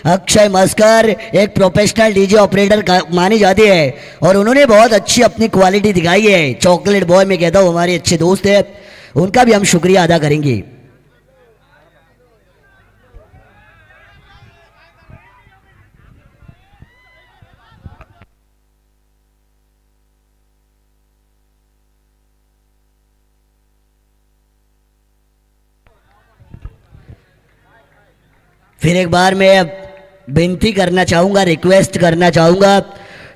अक्षय मस्कर एक प्रोफेशनल डीजे ऑपरेटर मानी जाती है और उन्होंने बहुत अच्छी अपनी क्वालिटी दिखाई है. चॉकलेट बॉय मैं कहता हूँ हमारे अच्छे दोस्त है, उनका भी हम शुक्रिया अदा करेंगे. फिर एक बार मैं विनती करना चाहूँगा, रिक्वेस्ट करना चाहूँगा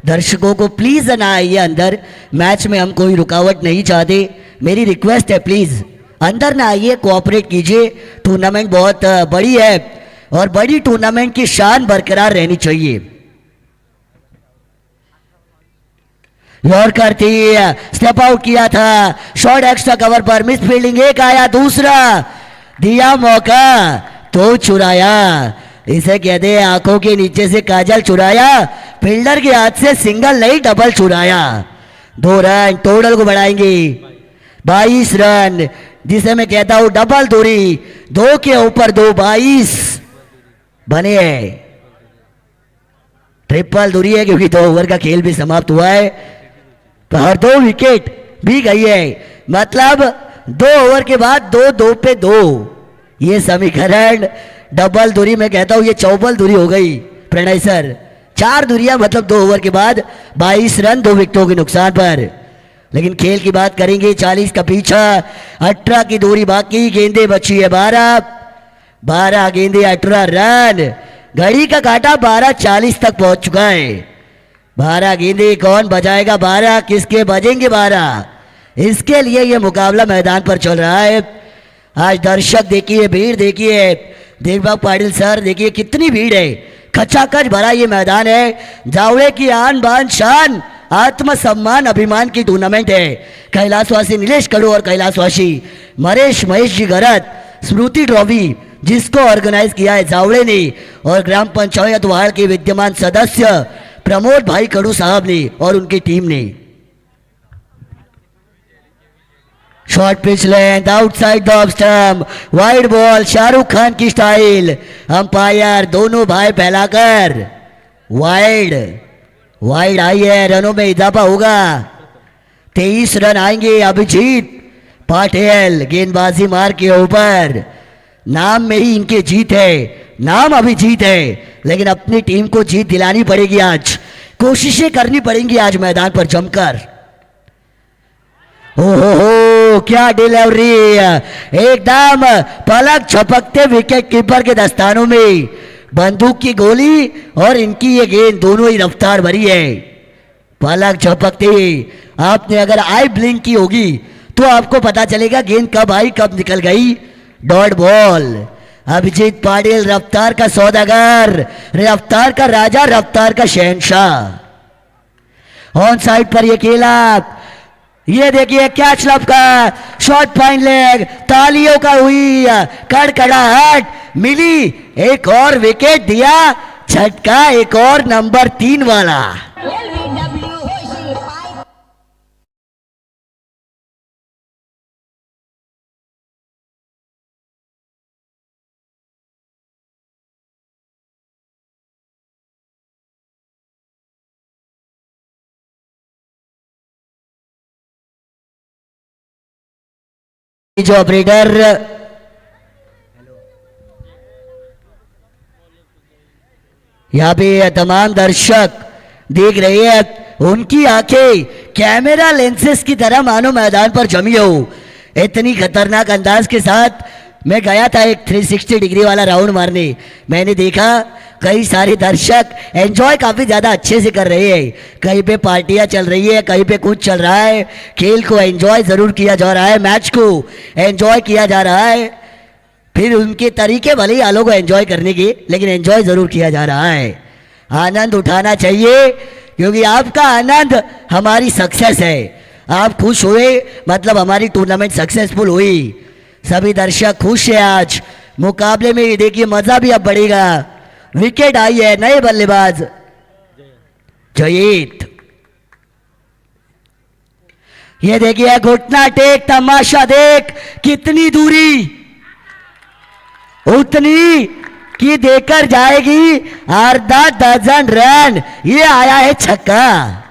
दर्शकों को, प्लीज़ ना आइए अंदर. मैच में हम कोई रुकावट नहीं चाहते. मेरी रिक्वेस्ट है, प्लीज़ अंदर ना आइए, कोऑपरेट कीजिए. टूर्नामेंट बहुत बड़ी है और बड़ी टूर्नामेंट की शान बरकरार रहनी चाहिए. यॉर्कर थी, स्टेप आउट किया था, शॉर्ट एक्स्ट्रा कवर पर मिस फील्डिंग. एक आया, दूसरा दिया मौका तो चुराया. इसे कहते हैं आंखों के नीचे से काजल चुराया. फील्डर के हाथ से सिंगल नहीं डबल चुराया. 2 रन टोटल को बढ़ाएंगे 22 रन, जिसे मैं कहता हूं डबल दूरी. 2 के ऊपर 2, 22 बने हैं. ट्रिपल दूरी है क्योंकि 2 ओवर का खेल भी समाप्त हुआ है. तो हर 2 विकेट भी गई है, मतलब 2 ओवर के बाद 2 पे 2. ये समीकरण डबल दूरी में कहता हूं, ये चौबल दूरी हो गई प्रणय सर. 4 दूरियां मतलब 2 ओवर के बाद 22 रन 2 विकेटों के नुकसान पर. लेकिन खेल की बात करेंगे, 40 का पीछा, 18 की दूरी बाकी. गेंदे बची है 12 गेंदे 18 रन. घड़ी का काटा 12:40 तक पहुंच चुका है. 12 गेंदे कौन बजाएगा 12, किसके बजेंगे 12, इसके लिए यह मुकाबला मैदान पर चल रहा है. आज दर्शक देखिए, भीड़ देखिए, देखभाग पाटिल सर देखिए कितनी भीड़ है. खचाखच भरा ये मैदान है. जावड़े की आन बान शान आत्मसम्मान अभिमान की टूर्नामेंट है. कैलाशवासी नीलेश कड़ू और कैलाशवासी महेश जी गरत स्मृति ट्रॉफी, जिसको ऑर्गेनाइज किया है जावड़े ने और ग्राम पंचायत वार्ड के विद्यमान सदस्य प्रमोद भाई कड़ू साहब ने और उनकी टीम ने. Short pitch length outside the off stump, wide ball Shahrukh Khan की स्टाइल. अंपायर दोनों भाई फैलाकर वाइड आई है. रनों में इजाफा होगा, 23 रन आएंगे. अभिजीत पाटिल गेंदबाजी मार के ऊपर. नाम में ही इनके जीत है, नाम अभिजीत है, लेकिन अपनी टीम को जीत दिलानी पड़ेगी. आज कोशिशें करनी पड़ेंगी आज मैदान पर जमकर. हो क्या डिलीवरी, एकदम पलक झपकते विकेट कीपर के दस्तानों में बंदूक की गोली और इनकी ये गेंद दोनों ही रफ्तार भरी है। पलक झपकते आपने अगर आई ब्लिंक की होगी तो आपको पता चलेगा गेंद कब आई कब निकल गई। Dot ball. अभिजीत पाटिल रफ्तार का सौदागर, रफ्तार का राजा, रफ्तार का शहंशाह। ऑन साइड पर ये खेला, ये देखिए कैच लपका, शॉट फाइन लेग, तालियों का हुई कड़कड़ाहट, मिली एक और विकेट, दिया झटका एक और नंबर 3 वाला। जो ऑपरेटर यहाँ पे तमाम दर्शक देख रहे हैं, उनकी आंखें कैमरा लेंसेस की तरह मानो मैदान पर जमी हो। इतनी खतरनाक अंदाज के साथ मैं गया था एक 360 डिग्री वाला राउंड मारने, मैंने देखा कई सारे दर्शक एंजॉय काफी ज्यादा अच्छे से कर रहे हैं। कहीं पे पार्टियां चल रही है, कहीं पे कुछ चल रहा है, खेल को एंजॉय जरूर किया जा रहा है, मैच को एंजॉय किया जा रहा है। फिर उनके तरीके भले ही अलग एंजॉय करने के, लेकिन एंजॉय जरूर किया जा रहा है। आनंद उठाना चाहिए क्योंकि आपका आनंद हमारी सक्सेस है। आप खुश हुए मतलब हमारी टूर्नामेंट सक्सेसफुल हुई। सभी दर्शक खुश है। आज मुकाबले में ये देखिए मजा भी अब बढ़ेगा। विकेट आई है, नए बल्लेबाज जयीत। ये देखिए घुटना टेक, तमाशा देख, कितनी दूरी उतनी की देकर जाएगी आधा दर्जन रन। ये आया है छक्का।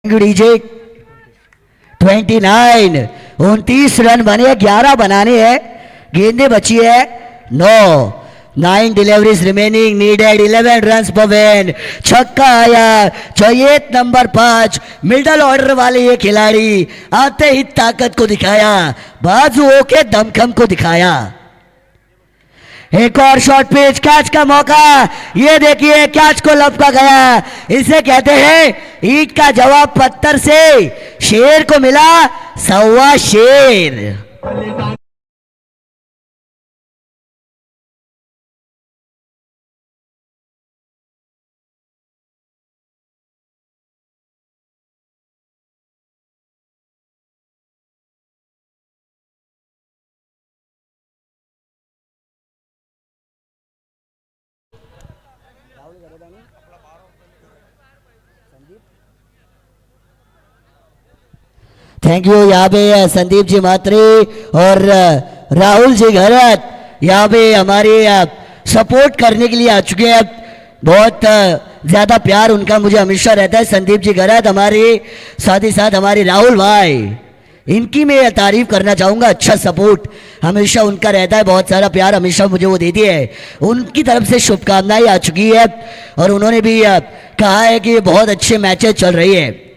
डीजे 29 29 रन बने, 11 बनाने हैं, गेंदे बची है 9, 9 डिलीवरीज रिमेनिंग, नीडेड 11 रन्स पर विन। छक्का आया, जयेत नंबर 5 मिडल ऑर्डर वाले ये खिलाड़ी आते ही ताकत को दिखाया, बाजुओं के दमखम को दिखाया। एक और शॉर्ट पिच, कैच का मौका, ये देखिए कैच को लपका गया। इसे कहते हैं ईंट का जवाब पत्थर से, शेर को मिला सवा शेर। Thank you. यहाँ पे संदीप जी मात्रे और राहुल जी घरत यहाँ पे हमारे सपोर्ट करने के लिए आ चुके हैं। बहुत ज़्यादा प्यार उनका मुझे हमेशा रहता है। संदीप जी घरत हमारे, साथ ही साथ हमारे राहुल भाई, इनकी मैं तारीफ करना चाहूँगा। अच्छा सपोर्ट हमेशा उनका रहता है, बहुत सारा प्यार हमेशा मुझे वो देती है। उनकी तरफ से शुभकामनाएं आ चुकी है और उन्होंने भी कहा है कि बहुत अच्छे मैचेस चल रही है।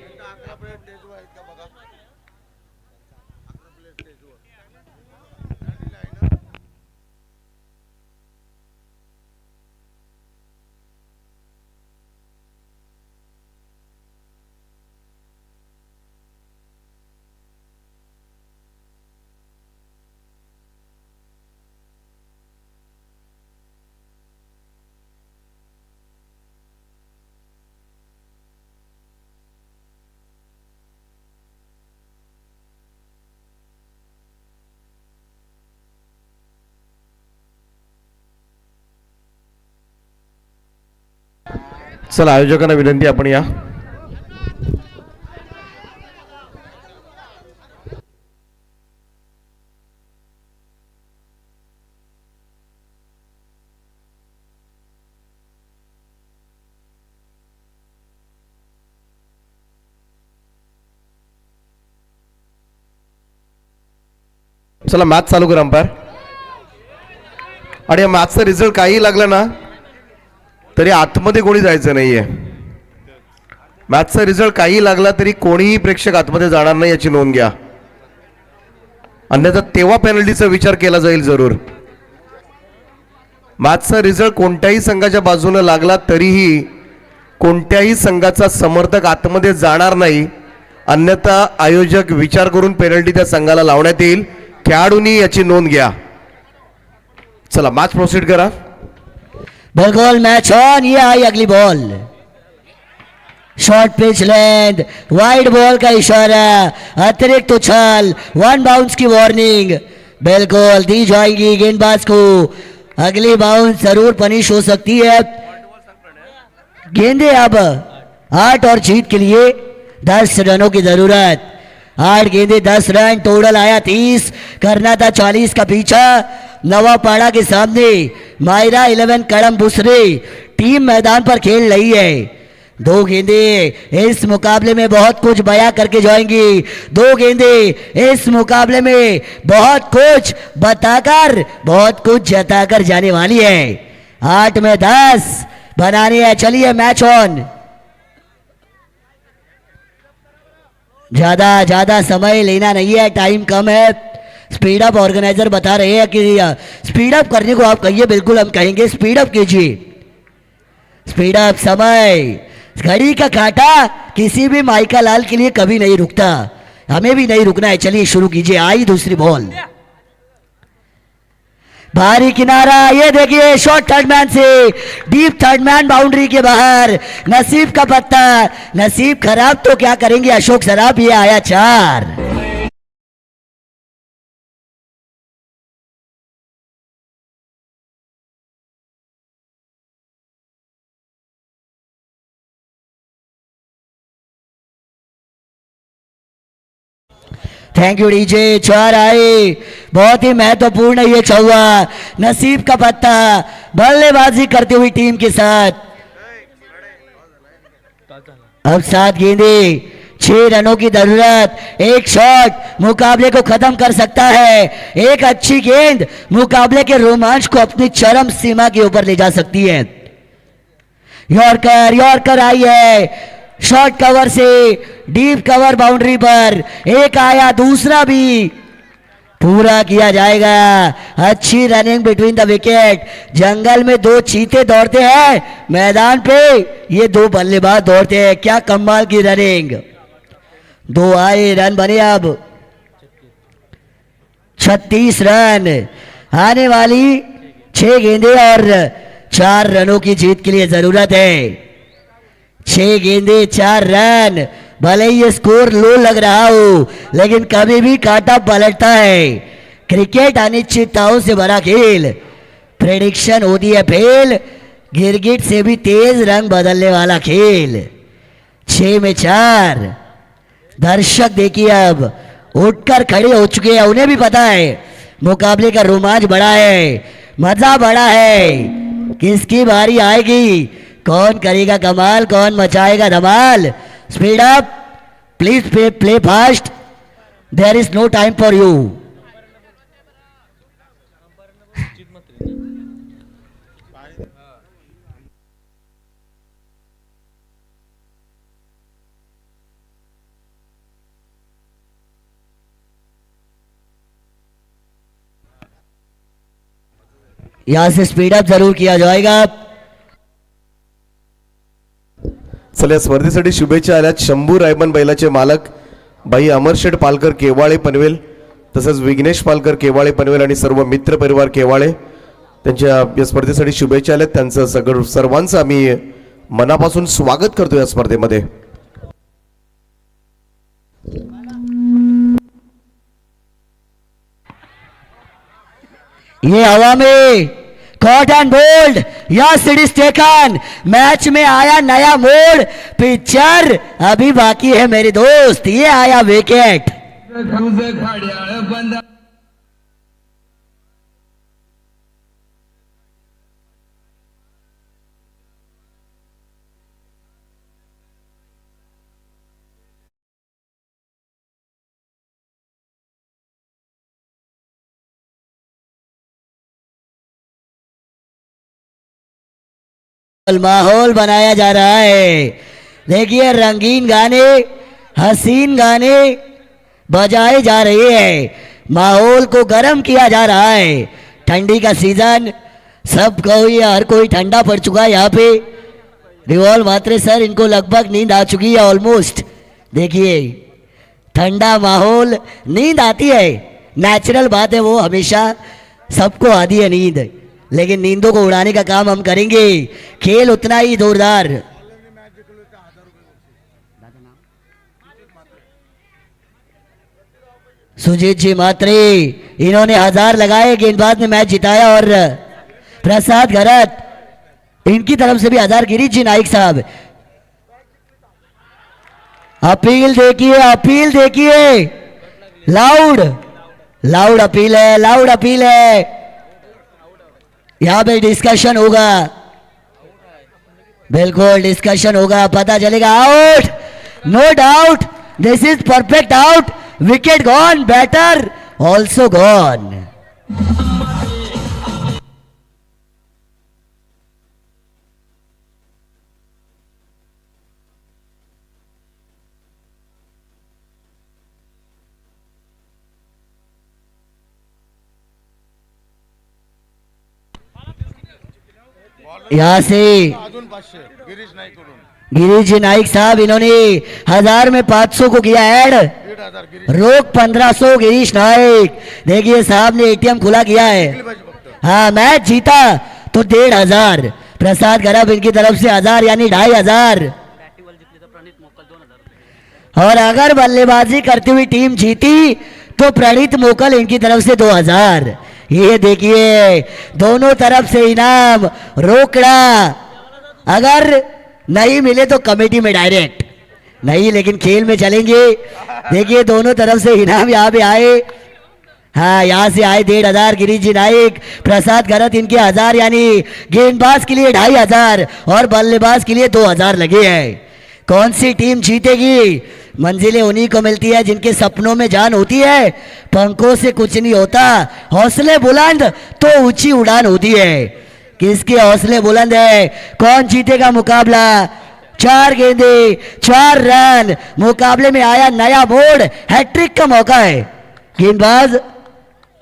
चला आयोजकांना विनंती, आपण या. चला मॅच चालू करा अंपायर. आणि या मॅचचा रिझल्ट काही लागला ना तरी आतमध्ये कोणी जायचं नाहीये. मॅचचा रिझल्ट काही लागला तरी कोणीही प्रेक्षक आतमध्ये जाणार नाही याची नोंद घ्या. अन्यथा तेव्हा पेनल्टीचा विचार केला जाईल जरूर. मॅचचा रिझल्ट कोणत्याही संघाच्या बाजूने लागला तरीही कोणत्याही संघाचा समर्थक आतमध्ये जाणार नाही. अन्यथा आयोजक विचार करून पेनल्टी त्या संघाला लावण्यात येईल. खेळाडूंनी याची नोंद घ्या. चला मॅच प्रोसीड करा. बिल्कुल मैच ऑन. ये आई अगली ball. Short pitch length, wide ball का इशारा, अतिरिक्त उछाल, वन बाउंस की वार्निंग बिल्कुल दी जाएगी गेंदबाज को. अगली बाउंस जरूर पनिश हो सकती है. गेंदे अब 8 और जीत के लिए 10 रनों की जरूरत. 8 गेंदे 10 रन. टोटल आया 30. करना था 40 का पीछा. नवापाड़ा के सामने मायरा 11 कड़म बुसरे टीम मैदान पर खेल रही है. 2 गेंदे इस मुकाबले में बहुत कुछ बयां करके जाएंगी. 2 गेंदे इस मुकाबले में बहुत कुछ बताकर बहुत कुछ जताकर जाने वाली है. 8 में 10 बनानी है. चलिए मैच ऑन. ज्यादा समय लेना नहीं है, टाइम कम है. स्पीड अप ऑर्गेनाइजर बता रहे हैं कि स्पीड अप करने को आप कहिए. बिल्कुल हम कहेंगे स्पीड अप कीजिए. Speed up. समय घड़ी का काटा किसी भी माइका लाल के लिए कभी नहीं रुकता. हमें भी नहीं रुकना है. चलिए शुरू कीजिए. आई दूसरी बॉल. भारी किनारा. ये देखिए शॉर्ट थर्ड मैन से डीप थर्ड मैन बाउंड्री के बाहर. नसीब का पत्ता. नसीब खराब तो क्या करेंगे अशोक सराफ. ये आया 4. Thank you DJ. 4 आए. बहुत ही महत्वपूर्ण ये चौवा. नसीब का पत्ता. बल्लेबाजी करती हुई टीम के साथ. अब 7 गेंदे 6 रनों की जरूरत. एक शॉट मुकाबले को खत्म कर सकता है. एक अच्छी गेंद मुकाबले के रोमांच को अपनी चरम सीमा के ऊपर ले जा सकती है. यॉर्कर आई है. शॉर्ट कवर से डीप कवर बाउंड्री पर. एक आया. दूसरा भी पूरा किया जाएगा. अच्छी रनिंग बिटवीन द विकेट. जंगल में 2 चीते दौड़ते हैं, मैदान पे ये 2 बल्लेबाज दौड़ते हैं. क्या कमाल की रनिंग. 2 आए. रन बने अब 36 रन. आने वाली 6 गेंदे और 4 रनों की जीत के लिए जरूरत है. 6 गेंदे 4 रन. भले ही ये स्कोर लो लग रहा हो लेकिन कभी भी कांटा पलटता है. क्रिकेट अनिश्चितताओं से भरा खेल. प्रेडिक्शन होती है फेल. गिरगिट से भी तेज रंग बदलने वाला खेल. 6 में 4. दर्शक देखिए अब उठकर खड़े हो चुके हैं. उन्हें भी पता है मुकाबले का रोमांच बढ़ा है, मजा बढ़ा है. किसकी बारी आएगी, कौन करेगा कमाल, कौन मचाएगा धमाल. Speed up please. Play fast. There is no time for you. यहां से स्पीड अप जरूर किया जाएगा. चला या स्पर्धेसाठी शुभेच्छा आल्यात. शंभू रायबन बैलाचे मालक भाई अमरशेठ पालकर केवाळे पनवेल, तसंच विघ्नेश पालकर केवाळे पनवेल आणि सर्व मित्र परिवार केवाळे त्यांच्या या स्पर्धेसाठी शुभेच्छा आल्यात. त्यांचं सर्वांचं आम्ही मनापासून स्वागत करतो या स्पर्धेमध्ये. ये हवा में caught and bowled. Yes it is taken. Match में आया नया मोड़. पिक्चर अभी बाकी है मेरे दोस्त. ये आया विकेट. माहौल बनाया जा रहा है। देखिए रंगीन गाने, हसीन गाने बजाए जा रहे हैं, माहौल को गर्म किया जा रहा है। ठंडी का सीजन, सब कोई हर कोई ठंडा पड़ चुका है यहाँ पे। रिवॉल्व मात्रे सर, इनको लगभग नींद आ चुकी है ऑलमोस्ट। देखिए ठंडा माहौल, नींद आती है, नेचुरल बात है, वो हमेशा सबको आती है नींद, लेकिन नींदों को उड़ाने का काम हम करेंगे। खेल उतना ही जोरदार। सुजीत जी मात्रे, इन्होंने 1000 लगाए, गेंदबाज ने मैच जिताया। और प्रसाद गरत, इनकी तरफ से भी 1000। गिरीश जी नाइक साहब, अपील देखिए, अपील देखिए, लाउड लाउड अपील है, लाउड अपील है। यहां पे डिस्कशन होगा, बिल्कुल डिस्कशन होगा, पता चलेगा। Out, no doubt, this is perfect out. Wicket gone, batter also gone. यहां से गिरीश जी नाइक साहब, इन्होंने 1000 में 500 को किया ऐड, रोक 1500 गिरीश नाइक। देखिए साहब ने एटीएम खुला किया है। हाँ मैच जीता तो 1500। प्रसाद गरब इनकी तरफ से 1000 यानी 2500। और अगर बल्लेबाजी करती हुई टीम जीती तो प्रणीत मोकल इनकी तरफ से 2000। ये देखिए दोनों तरफ से इनाम, रोकड़ा। अगर नहीं मिले तो कमेटी में डायरेक्ट नहीं, लेकिन खेल में चलेंगे। देखिए दोनों तरफ से इनाम यहाँ पे आए। हाँ यहाँ से आए 1500 गिरीश जी नाइक, प्रसाद गरत इनके 1000 यानी गेंदबाज के लिए 2500 और बल्लेबाज के लिए 2000 लगे हैं। कौन सी टीम जीतेगी? मंजिलें उन्हीं को मिलती है जिनके सपनों में जान होती है। पंखों से कुछ नहीं होता, हौसले बुलंद तो ऊंची उड़ान होती है। किसके हौसले बुलंद है? कौन जीतेगा मुकाबला? 4 गेंदे 4 रन, मुकाबले में आया नया मोड़। हैट्रिक का मौका है, गेंदबाज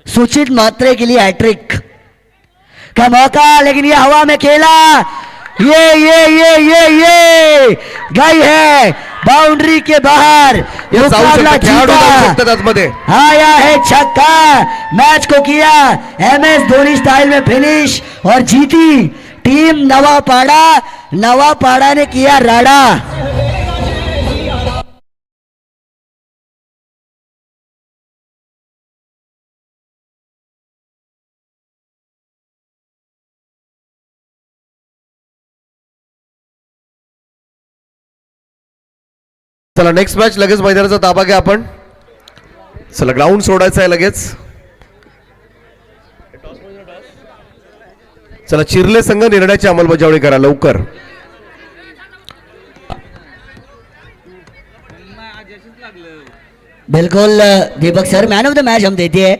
सुचित मात्रे के लिए हैट्रिक का मौका, लेकिन ये हवा में खेला, ये गई है बाउंड्री के बाहर। मुकाबला जीता, आया है छक्का, मैच को किया MS धोनी स्टाइल में फिनिश और जीती टीम नवापाड़ा। नवापाड़ा ने किया राड़ा। चला नेक्स्ट मॅच, लगेच मैदानाचा ताबा घ्या आपण. चला ग्राउंड सोडायचं आहे लगेच. चला चिरले संघ निर्णयाची अंमलबजावणी करा लवकर. बिल्कुल Deepak sir, man of the match हम देते हैं।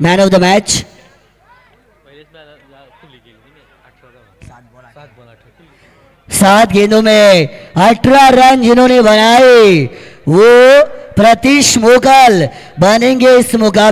मैन ऑफ द मैच 7 गेंदों में 18 रन जिन्होंने बनाए वो प्रतीश मोकल बनेंगे इस मुकाबले